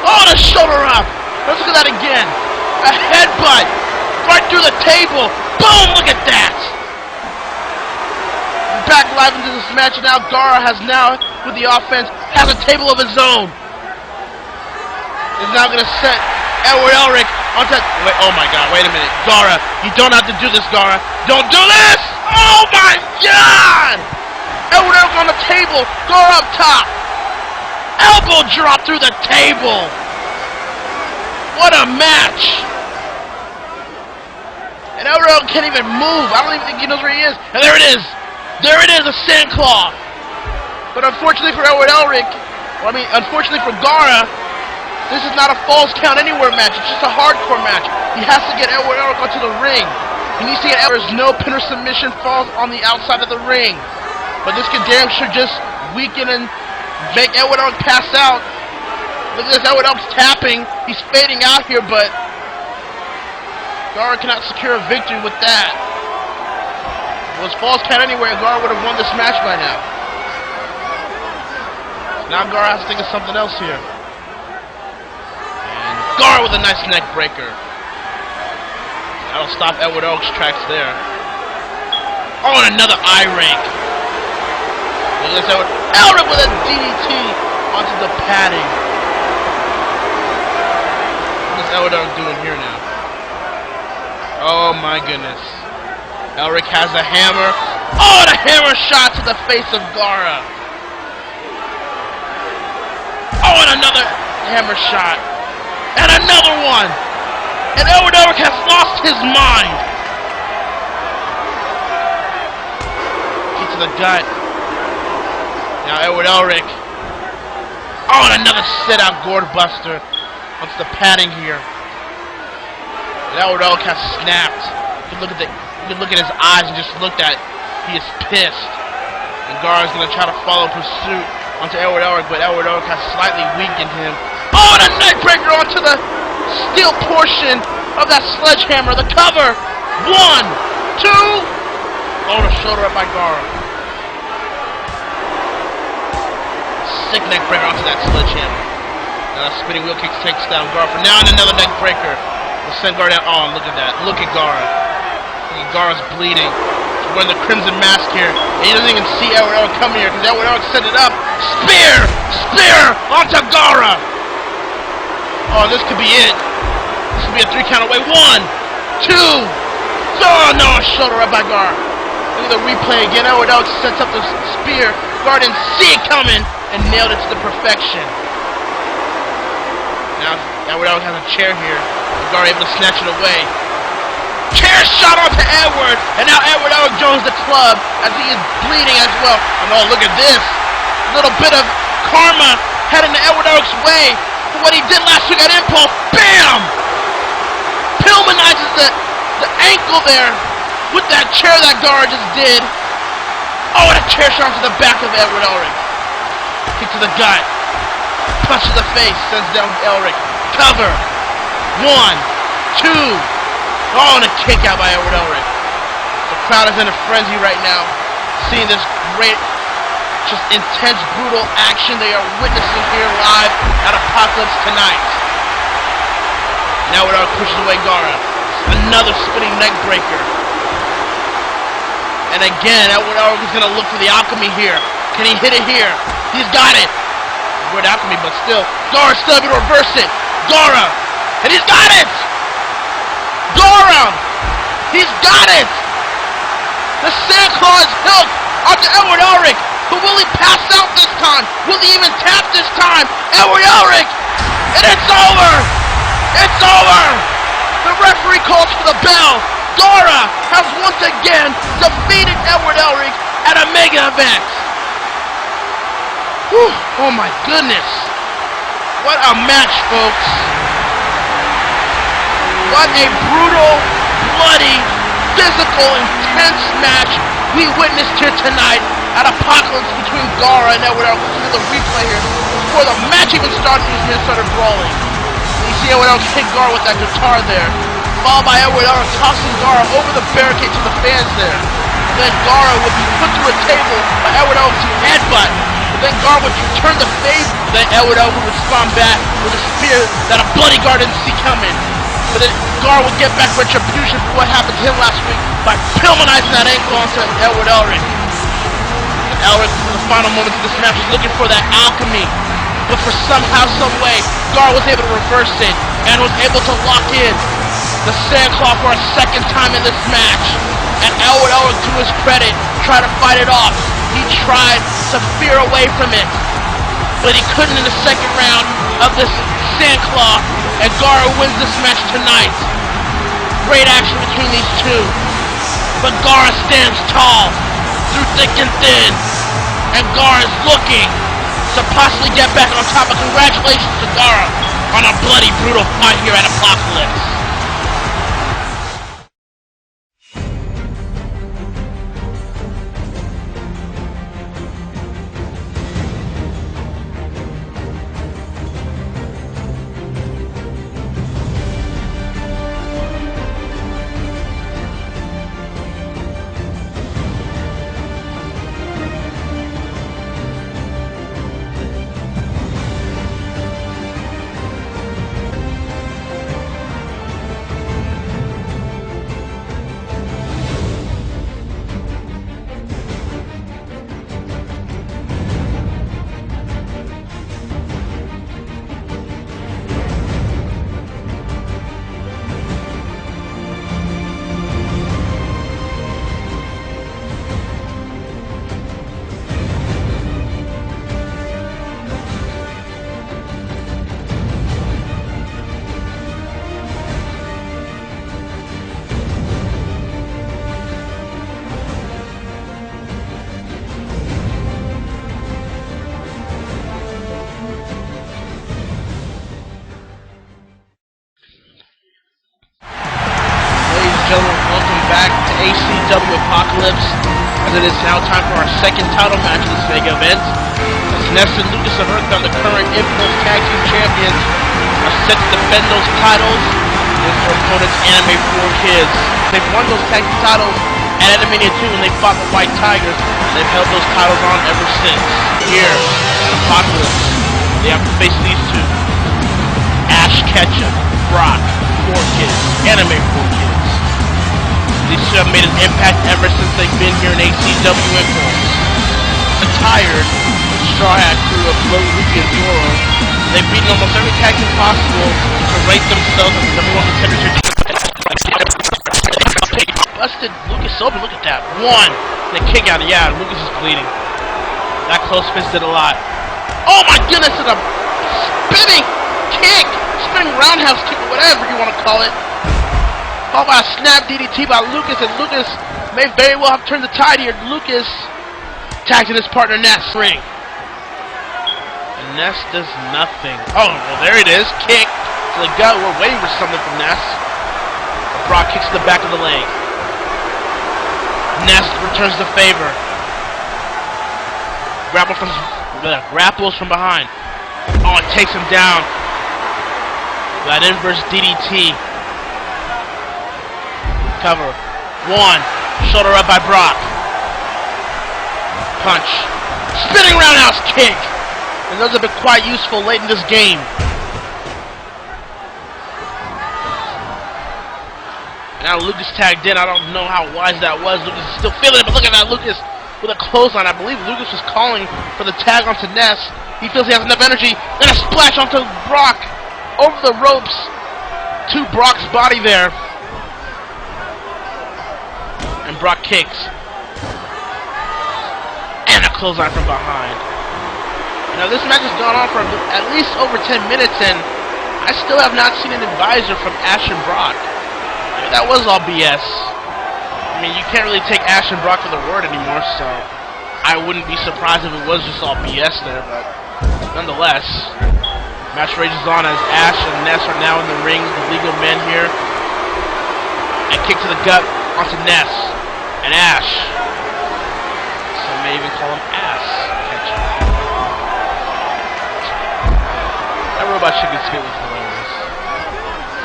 oh, and a shoulder up! Let's look at that again. A headbutt right through the table. Boom! Look at that! Back live into this match, and now Gaara has now, with the offense, has a table of his own. Is now going to set Edward Elric onto... Wait, oh my god, wait a minute. Gaara, you don't have to do this, Gaara. Don't do this! Oh my god! Edward Elric on the table. Gaara up top. Elbow drop through the table. What a match! And Edward Elric can't even move. I don't even think he knows where he is. And there it is. There it is, a Sandclaw. But unfortunately for Edward Elric, well, I mean, unfortunately for Gaara, this is not a Falls Count Anywhere match. It's just a hardcore match. He has to get Edward Elric onto the ring. He needs to get Edward's no pin or submission falls on the outside of the ring. But this could damn sure just weaken and make Edward Elric pass out. Look at this, Edward Elric's tapping. He's fading out here, but Gaara cannot secure a victory with that. If it was Falls Count Anywhere, Gaara would have won this match by now. Now Gaara has to think of something else here. Gaara with a nice neck breaker. That'll stop Edward Elric's tracks there. Oh, and another eye rake. Look at this, Edward Elric with a DDT onto the padding. What's Edward Elric doing here now? Oh my goodness. Elric has a hammer. Oh, and a hammer shot to the face of Gaara. Oh, and another hammer shot. And another one. And Edward Elric has lost his mind. Kick to the gut. Now Edward Elric. Oh, and another sit-out gourd buster. Onto the padding here. And Edward Elric has snapped. You can look at his eyes and just look at. He is pissed. And Gaara's gonna try to follow pursuit onto Edward Elric, but Edward Elric has slightly weakened him. Oh, and a neckbreaker onto the steel portion of that sledgehammer. The cover. 1, 2. Oh, the shoulder up by Gaara. Sick neckbreaker onto that sledgehammer. Now that spinning wheel kick takes down Gaara for now, and another neckbreaker. We'll send Gaara down. Oh, look at that. Look at Gaara. Look at Gaara's bleeding. He's wearing the crimson mask here. And he doesn't even see Edward Elric coming here because Edward Elric set it up. Spear! Spear onto Gaara! Oh, this could be it. This could be a 3 count away. 1, 2. Oh, no, a shoulder right by Gaara. Look at the replay again. Edward Elric sets up the spear. Gaara didn't see it coming and nailed it to the perfection. Now, Edward Elric has a chair here. Gaara able to snatch it away. Chair shot onto Edward, and now Edward Elric joins the club as he is bleeding as well. And oh, look at this. A little bit of karma heading to Edward Elric's way for what he did last week at Impulse. Bam! Pillmanizes the ankle there with that chair that Gaara just did. Oh, and a chair shot onto the back of Edward Elric. Kick to the gut. Punch to the face, sends down Elric. Cover. 1, 2. Oh, and a kick out by Edward Elric. The crowd is in a frenzy right now, seeing this great, just intense, brutal action they are witnessing here live at Apocalypse tonight. Now Edward Elric pushes away Gaara. Another spinning neck breaker. And again, Edward Elric is going to look for the alchemy here. Can he hit it here? He's got it. Word alchemy, but still, Gaara's still able to reverse it. Gaara, and he's got it. Gaara! He's got it! The Sand Claw is hooked onto Edward Elric, but will he pass out this time? Will he even tap this time? Edward Elric! And it's over! It's over! The referee calls for the bell. Gaara has once again defeated Edward Elric at a mega event. Whew, oh my goodness. What a match, folks. What a brutal, bloody, physical, intense match we witnessed here tonight at Apocalypse between Gaara and Edward Elric. Look at the replay here. Before the match even started, these men started brawling. And you see Edward Elric hit Gaara with that guitar there, followed by Edward Elric tossing Gaara over the barricade to the fans there. And then Gaara would be put to a table by Edward Elric to headbutt. And then Gaara would turn the face, then Edward Elric would respond back with a spear that a bloody Gaara didn't see coming. But then Gaara would get back retribution for what happened to him last week by pillmanizing that ankle onto Edward Elric. And Elric, for the final moments of this match, was looking for that alchemy. But for somehow, some way, Gaara was able to reverse it and was able to lock in the Sand Claw for a second time in this match. And Edward Elric, to his credit, tried to fight it off. He tried to veer away from it, but he couldn't in the second round of this Sand Claw. And Gaara wins this match tonight. Great action between these two. But Gaara stands tall through thick and thin. And Gaara is looking to possibly get back on top. But congratulations to Gaara on a bloody, brutal fight here at Apocalypse. Apocalypse, as it is now time for our second title match of this mega event. As Ness and Lucas of Earthbound, the current Impulse Tag Team Champions, are set to defend those titles against their opponents, Anime 4 Kids. They've won those tag team titles at Animania 2 when they fought the White Tigers, and they've held those titles on ever since. Here, at Apocalypse, they have to face these two. Ash Ketchum, Brock, 4 Kids, Anime 4 Kids. These two have made an impact ever since they've been here in ACW Impulse. The tired Straw Hat crew of Blow, Luffy, and Zoro, they've beaten almost every tag team possible to rate themselves as the #1 contenders. Busted Lucas open, look at that. One! And a kick out, yeah, Lucas is bleeding. That close fist did a lot. Oh my goodness, it's a spinning kick! Spinning roundhouse kick, whatever you want to call it. Followed by a snap DDT by Lucas, and Lucas may very well have turned the tide here. Lucas tags in his partner Ness ring. And Ness does nothing. Oh, well there it is. Kick to the gut. We're waiting for something from Ness. Brock kicks to the back of the leg. Ness returns the favor. Grapples from behind. Oh, it takes him down. That inverse DDT. Cover. One. Shoulder up by Brock. Punch. Spinning roundhouse kick. And those have been quite useful late in this game. Now Lucas tagged in. I don't know how wise that was. Lucas is still feeling it, but look at that. Lucas with a clothesline. I believe Lucas was calling for the tag onto Ness. He feels he has enough energy. Then a splash onto Brock. Over the ropes to Brock's body there. And Brock kicks. And a clothesline from behind. Now this match has gone on for at least over 10 minutes, and I still have not seen an advisor from Ash and Brock. Maybe that was all BS. I mean, you can't really take Ash and Brock for their word anymore, so I wouldn't be surprised if it was just all BS there, but nonetheless. Match rages on as Ash and Ness are now in the ring, the legal men here. And kick to the gut onto Ness. And Ash. Some may even call him Ass. Ketchum. That robot chicken skit was hilarious.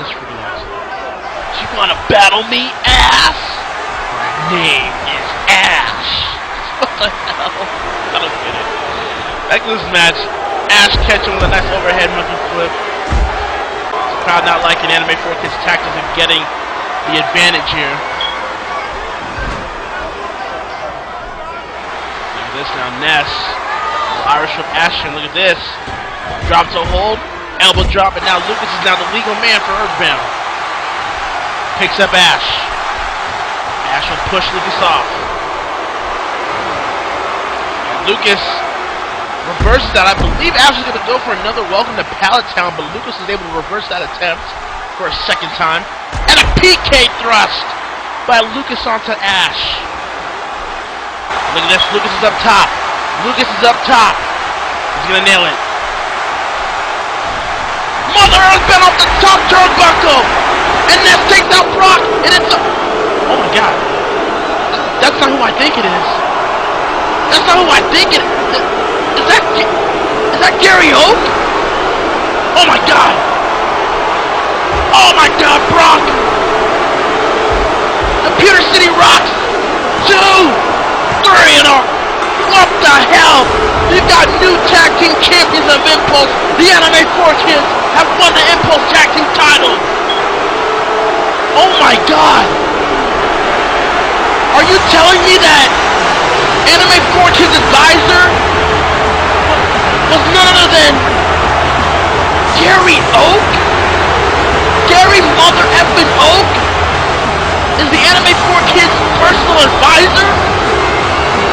That's freaking awesome. You wanna battle me, Ass? My name is Ash. What the hell? I don't get it. Back to this match. Ash Ketchum with a nice overhead monkey flip. The crowd not liking Anime 4 Kids' tactics of getting the advantage here. Look at this now, Ness. Irish whip Ash, and look at this. Drop to hold, elbow drop, and now Lucas is now the legal man for Earthbound. Picks up Ash. Ash will push Lucas off. And Lucas reverses that. I believe Ash is going to go for another welcome to Pallet Town, but Lucas is able to reverse that attempt for a second time. And a PK thrust by Lucas onto Ash. Look at this. Lucas is up top. Lucas is up top. He's going to nail it. Mother Earthbound off the top turnbuckle. And Ness takes out Brock. And it's a... Oh my god. That's not who I think it is. That's not who I think it is. Is that Gary Oak? Oh my god! Oh my god, Brock! Computer City rocks! 2, 3, and what the hell? You've got new tag team champions of Impulse. The Anime 4 Kids have won the Impulse tag team title. Oh my god! Are you telling me that Anime 4 Kids advisor was none other than Gary Oak? Gary Mother effing Oak is the Anime 4 Kids personal advisor?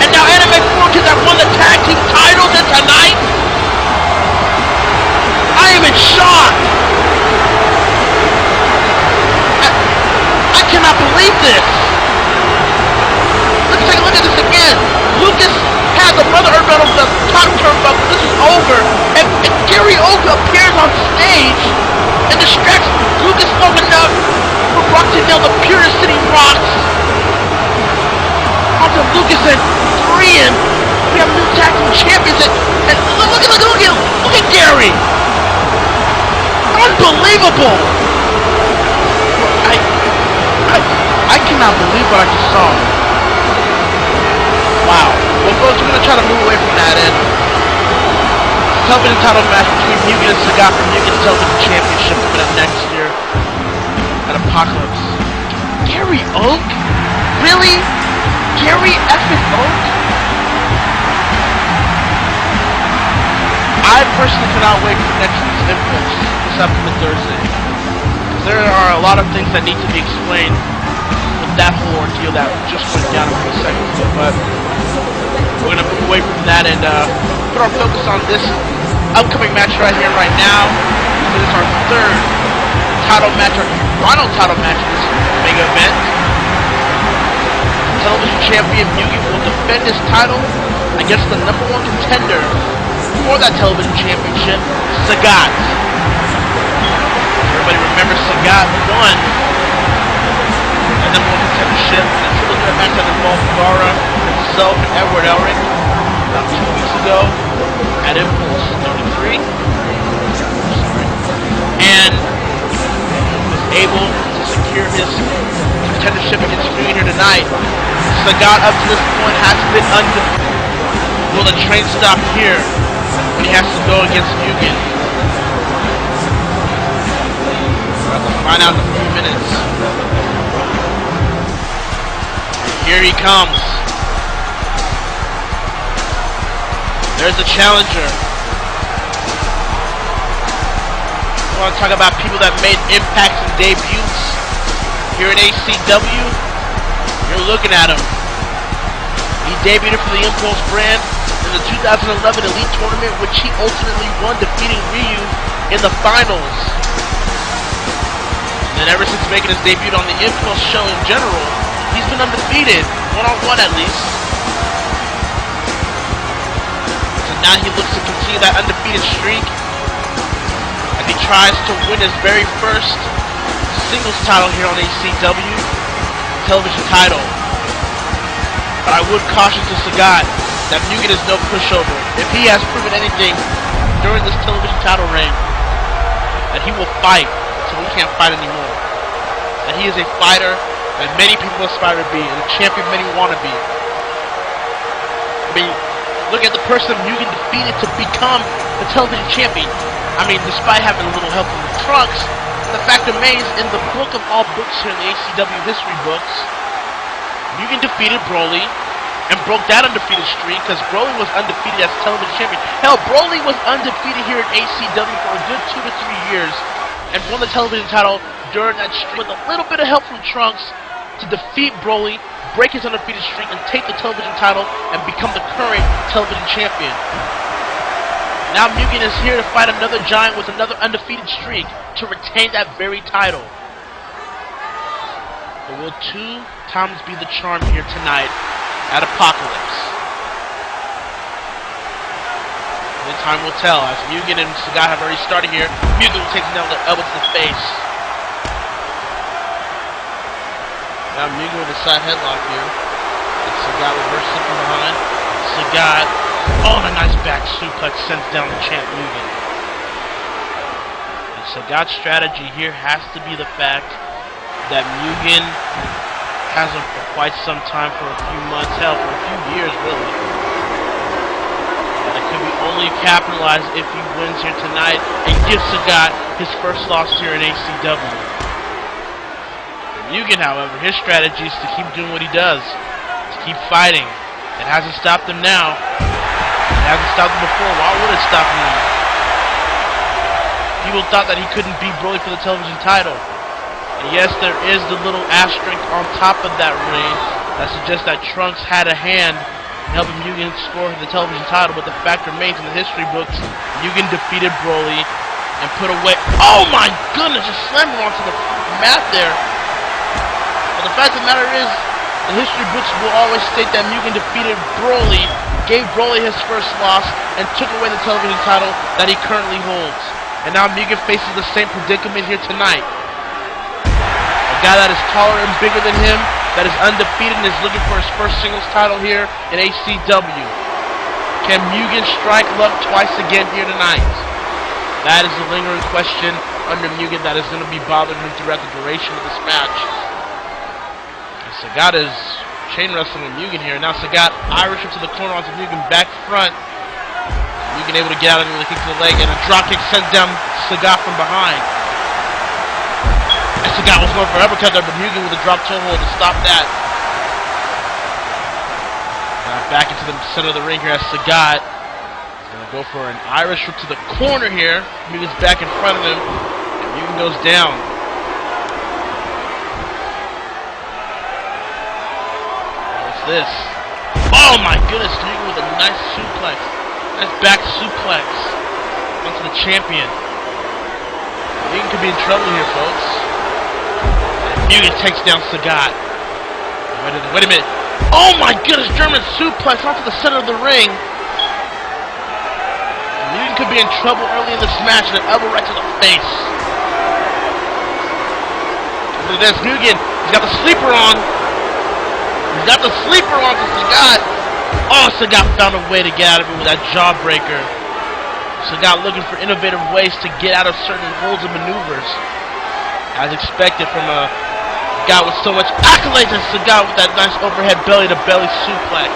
And now Anime 4 Kids have won the tag team titles in tonight? I am in shock. I cannot believe this. Let's take a look at this again. Lucas had the Mother Earthbound over the top turnbuckle. This is over. And Gary Oak appears on stage and distracts Lucas long enough for Brock to nail the Pure City rocks on to Lucas and 3, and we have new tag team champions. And look at Gary! Unbelievable! I cannot believe what I just saw. Wow. Well, folks, we're gonna try to move away from that end. Television title match between Mugen and Sagat for Mugen's Television Championship coming up next year at Apocalypse. Gary Oak? Really? Gary effing Oak? I personally cannot wait for next week's Impulse this upcoming Thursday. There are a lot of things that need to be explained with that whole ordeal that just went down a few seconds ago, but we're going to move away from that and put our focus on this upcoming match right here, right now. This is our third title match, our final title match of this mega event. Television champion Mugen will defend his title against the #1 contender for that television championship, Sagat. Everybody remembers Sagat won the #1 contendership in a triple threat match that involved Gaara, himself, and Edward Elric about 2 weeks ago at Impulse 33. And was able to secure his contendership against Mugen here tonight. Sagat up to this point has been undefeated. Will the train stop here when he has to go against Mugen? We'll have to find out in a few minutes. Here he comes. There's the challenger. I want to talk about people that made impacts and debuts here in ACW. You're looking at him. He debuted for the Impulse brand in the 2011 Elite Tournament, which he ultimately won, defeating Ryu in the finals. And then ever since making his debut on the Impulse show in general, he's been undefeated, one-on-one at least. So now he looks to continue that undefeated streak as he tries to win his very first singles title here on ACW, television title. But I would caution to Sagat that Mugen is no pushover. If he has proven anything during this television title reign, that he will fight until he can't fight anymore. That he is a fighter that many people aspire to be, and a champion many want to be. I mean, look at the person Mugen defeated to become the television champion. I mean, despite having a little help from the Trunks, the fact remains, in the book of all books here in the ACW history books, Mugen defeated Broly and broke that undefeated streak, because Broly was undefeated as television champion. Hell, Broly was undefeated here at ACW for a good 2 to 3 years and won the television title during that streak with a little bit of help from Trunks to defeat Broly, break his undefeated streak, and take the television title and become the current television champion. Now Mugen is here to fight another giant with another undefeated streak to retain that very title. But will 2 times be the charm here tonight at Apocalypse? Only time will tell, as Mugen and Sagat have already started here. Mugen takes down the elbow to the face. Now Mugen with a side headlock here. And Sagat reverses from behind. Sagat, oh, and a nice back suplex sends down the champ Mugen. And Sagat's strategy here has to be the fact that Mugen has him for quite some time, for a few months, hell, for a few years really. And it could be only capitalized if he wins here tonight and gives Sagat his first loss here in ACW. Mugen, however, his strategy is to keep doing what he does, to keep fighting. It hasn't stopped him now. It hasn't stopped him before. Why would it stop him now? People thought that he couldn't beat Broly for the television title. And yes, there is the little asterisk on top of that reign that suggests that Trunks had a hand in helping Mugen score the television title, but the fact remains, in the history books, Mugen defeated Broly and put away... Oh my goodness, just slammed him onto the mat there. But the fact of the matter is, the history books will always state that Mugen defeated Broly, gave Broly his first loss, and took away the television title that he currently holds. And now Mugen faces the same predicament here tonight. guy that is taller and bigger than him, that is undefeated and is looking for his first singles title here in ACW. Can Mugen strike luck twice again here tonight? That is the lingering question under Mugen that is going to be bothering him throughout the duration of this match. And Sagat is chain wrestling with Mugen here. Now Sagat Irish up to the corner onto Mugen back front. Mugen able to get out of it with a kick to the leg, and a dropkick sends down Sagat from behind. And Sagat was going for an uppercut there, but Mugen with a drop toe hold to stop that. Now back into the center of the ring here as Sagat is going to go for an Irish whip to the corner here. Mugen's back in front of him, and Mugen goes down. What's this? Oh my goodness, Mugen with a nice suplex. Nice back suplex onto the champion. Mugen could be in trouble here, folks. Mugen takes down Sagat. Wait a minute. Oh my goodness, German suplex onto the center of the ring. Mugen could be in trouble early in this match, and an elbow right to the face. Look at this, Mugen, he's got the sleeper on. He's got the sleeper on to Sagat. Oh, Sagat found a way to get out of it with that jawbreaker. Sagat looking for innovative ways to get out of certain holds and maneuvers. As expected from a guy with so much accolades as Sagat with that nice overhead belly-to-belly suplex.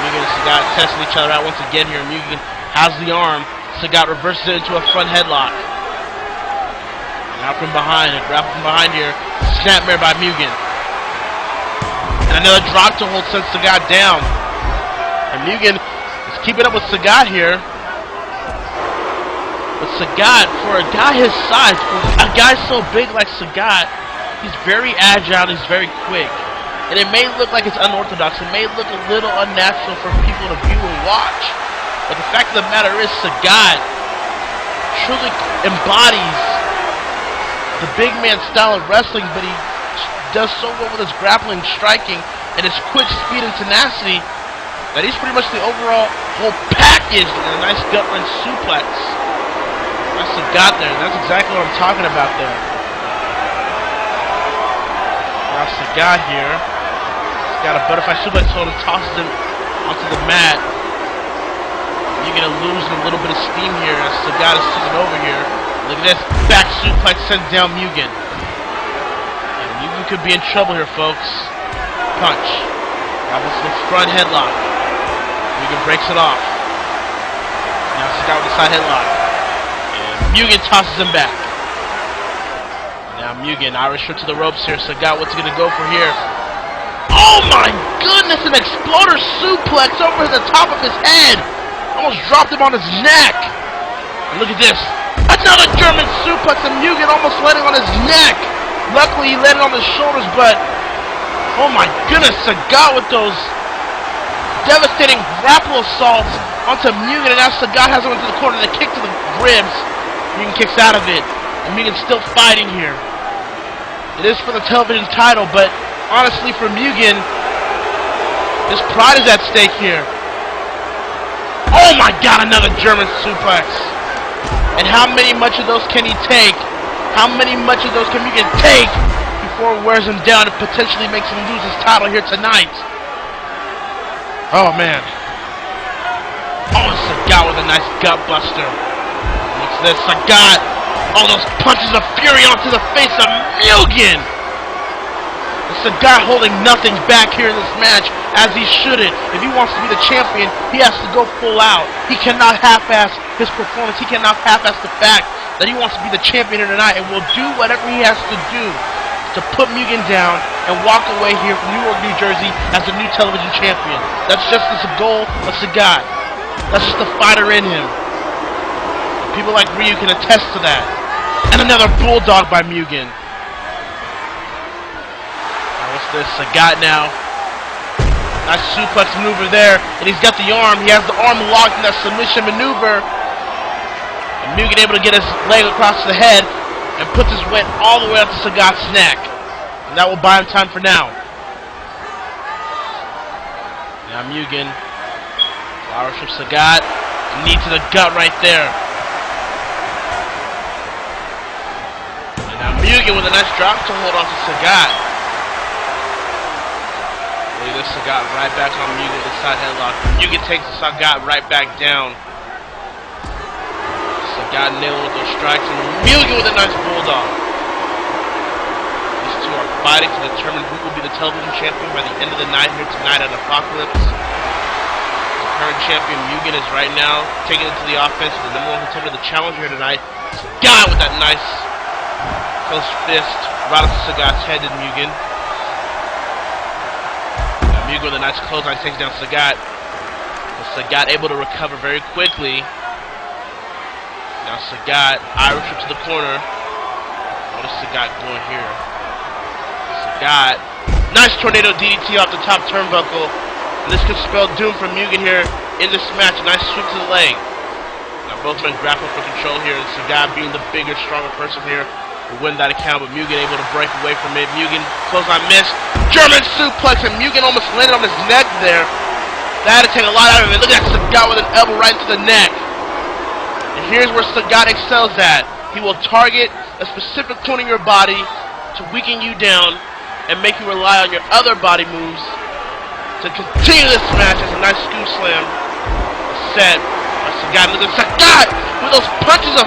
Mugen and Sagat testing each other out once again here. Mugen has the arm. Sagat reverses it into a front headlock. Now from behind, a grab from behind here. Snapmare by Mugen. And another drop to hold sends Sagat down. And Mugen is keeping up with Sagat here. But Sagat, for a guy his size, for a guy so big like Sagat, he's very agile, he's very quick. And it may look like it's unorthodox, it may look a little unnatural for people to view and watch. But the fact of the matter is, Sagat truly embodies the big man style of wrestling, but he does so well with his grappling, striking, and his quick speed and tenacity that he's pretty much the overall whole package in a nice gut wrench suplex. That's Sagat there. That's exactly what I'm talking about there. Now Sagat here. He's got a butterfly suplex hold and tosses him onto the mat. You're going to lose a little bit of steam here as Sagat is sitting over here. Look at this. Back suplex sends down Mugen. And Mugen could be in trouble here, folks. Punch. Now this is the front headlock. Mugen breaks it off. Now Sagat with the side headlock. Mugen tosses him back. Now Mugen, Irish whip to the ropes here. Sagat, what's he going to go for here? Oh my goodness, an exploder suplex over the top of his head. Almost dropped him on his neck. And look at this. Another German suplex, and Mugen almost landing on his neck. Luckily he landed on his shoulders, but oh my goodness, Sagat with those devastating grapple assaults onto Mugen, and now Sagat has him into the corner and a kick to the ribs. Mugen kicks out of it, and Mugen's still fighting here. It is for the television title, but honestly for Mugen, his pride is at stake here. Oh my god, another German suplex. And how much of those can he take? How much of those can Mugen take before it wears him down and potentially makes him lose his title here tonight? Oh man. Oh, Sagat with a nice gut buster. What's this? Sagat. All those punches of fury onto the face of Mugen. And Sagat holding nothing back here in this match, as he shouldn't. If he wants to be the champion, he has to go full out. He cannot half-ass his performance. He cannot half-ass the fact that he wants to be the champion here tonight, and will do whatever he has to do to put Mugen down and walk away here from Newark, New Jersey as the new television champion. That's just the goal of Sagat. That's just the fighter in him. People like Ryu can attest to that. And another bulldog by Mugen. Now what's this? Sagat now. Nice suplex maneuver there. And he's got the arm. He has the arm locked in that submission maneuver. And Mugen able to get his leg across the head and puts his weight all the way up to Sagat's neck. And that will buy him time for now. Now Mugen. Irish from Sagat. Knee to the gut right there. Mugen with a nice drop to hold on to Sagat. Look at this, Sagat right back on Mugen with the side headlock. Mugen takes Sagat right back down. Sagat nailed with those strikes, and Mugen with a nice bulldog. These two are fighting to determine who will be the television champion by the end of the night here tonight at Apocalypse. The current champion Mugen is right now taking it to the offense. The number one contender, the challenger here tonight. Sagat with that nice close fist right off Sagat's head to Mugen. Now Mugen with a nice clothesline takes down Sagat. But Sagat able to recover very quickly. Now Sagat, Irish whip to the corner. What is Sagat doing here? Sagat, nice tornado DDT off the top turnbuckle. And this could spell doom for Mugen here in this match. Nice sweep to the leg. Now both men grapple for control here, and Sagat being the bigger, stronger person here will win that account, but Mugen able to break away from it. Mugen, clothesline missed. German suplex, and Mugen almost landed on his neck there. That had to take a lot out of it. Look at that, Sagat with an elbow right into the neck. And here's where Sagat excels at. He will target a specific point in your body to weaken you down and make you rely on your other body moves to continue this match. As a nice scoop slam set by Sagat. Look at Sagat with those punches of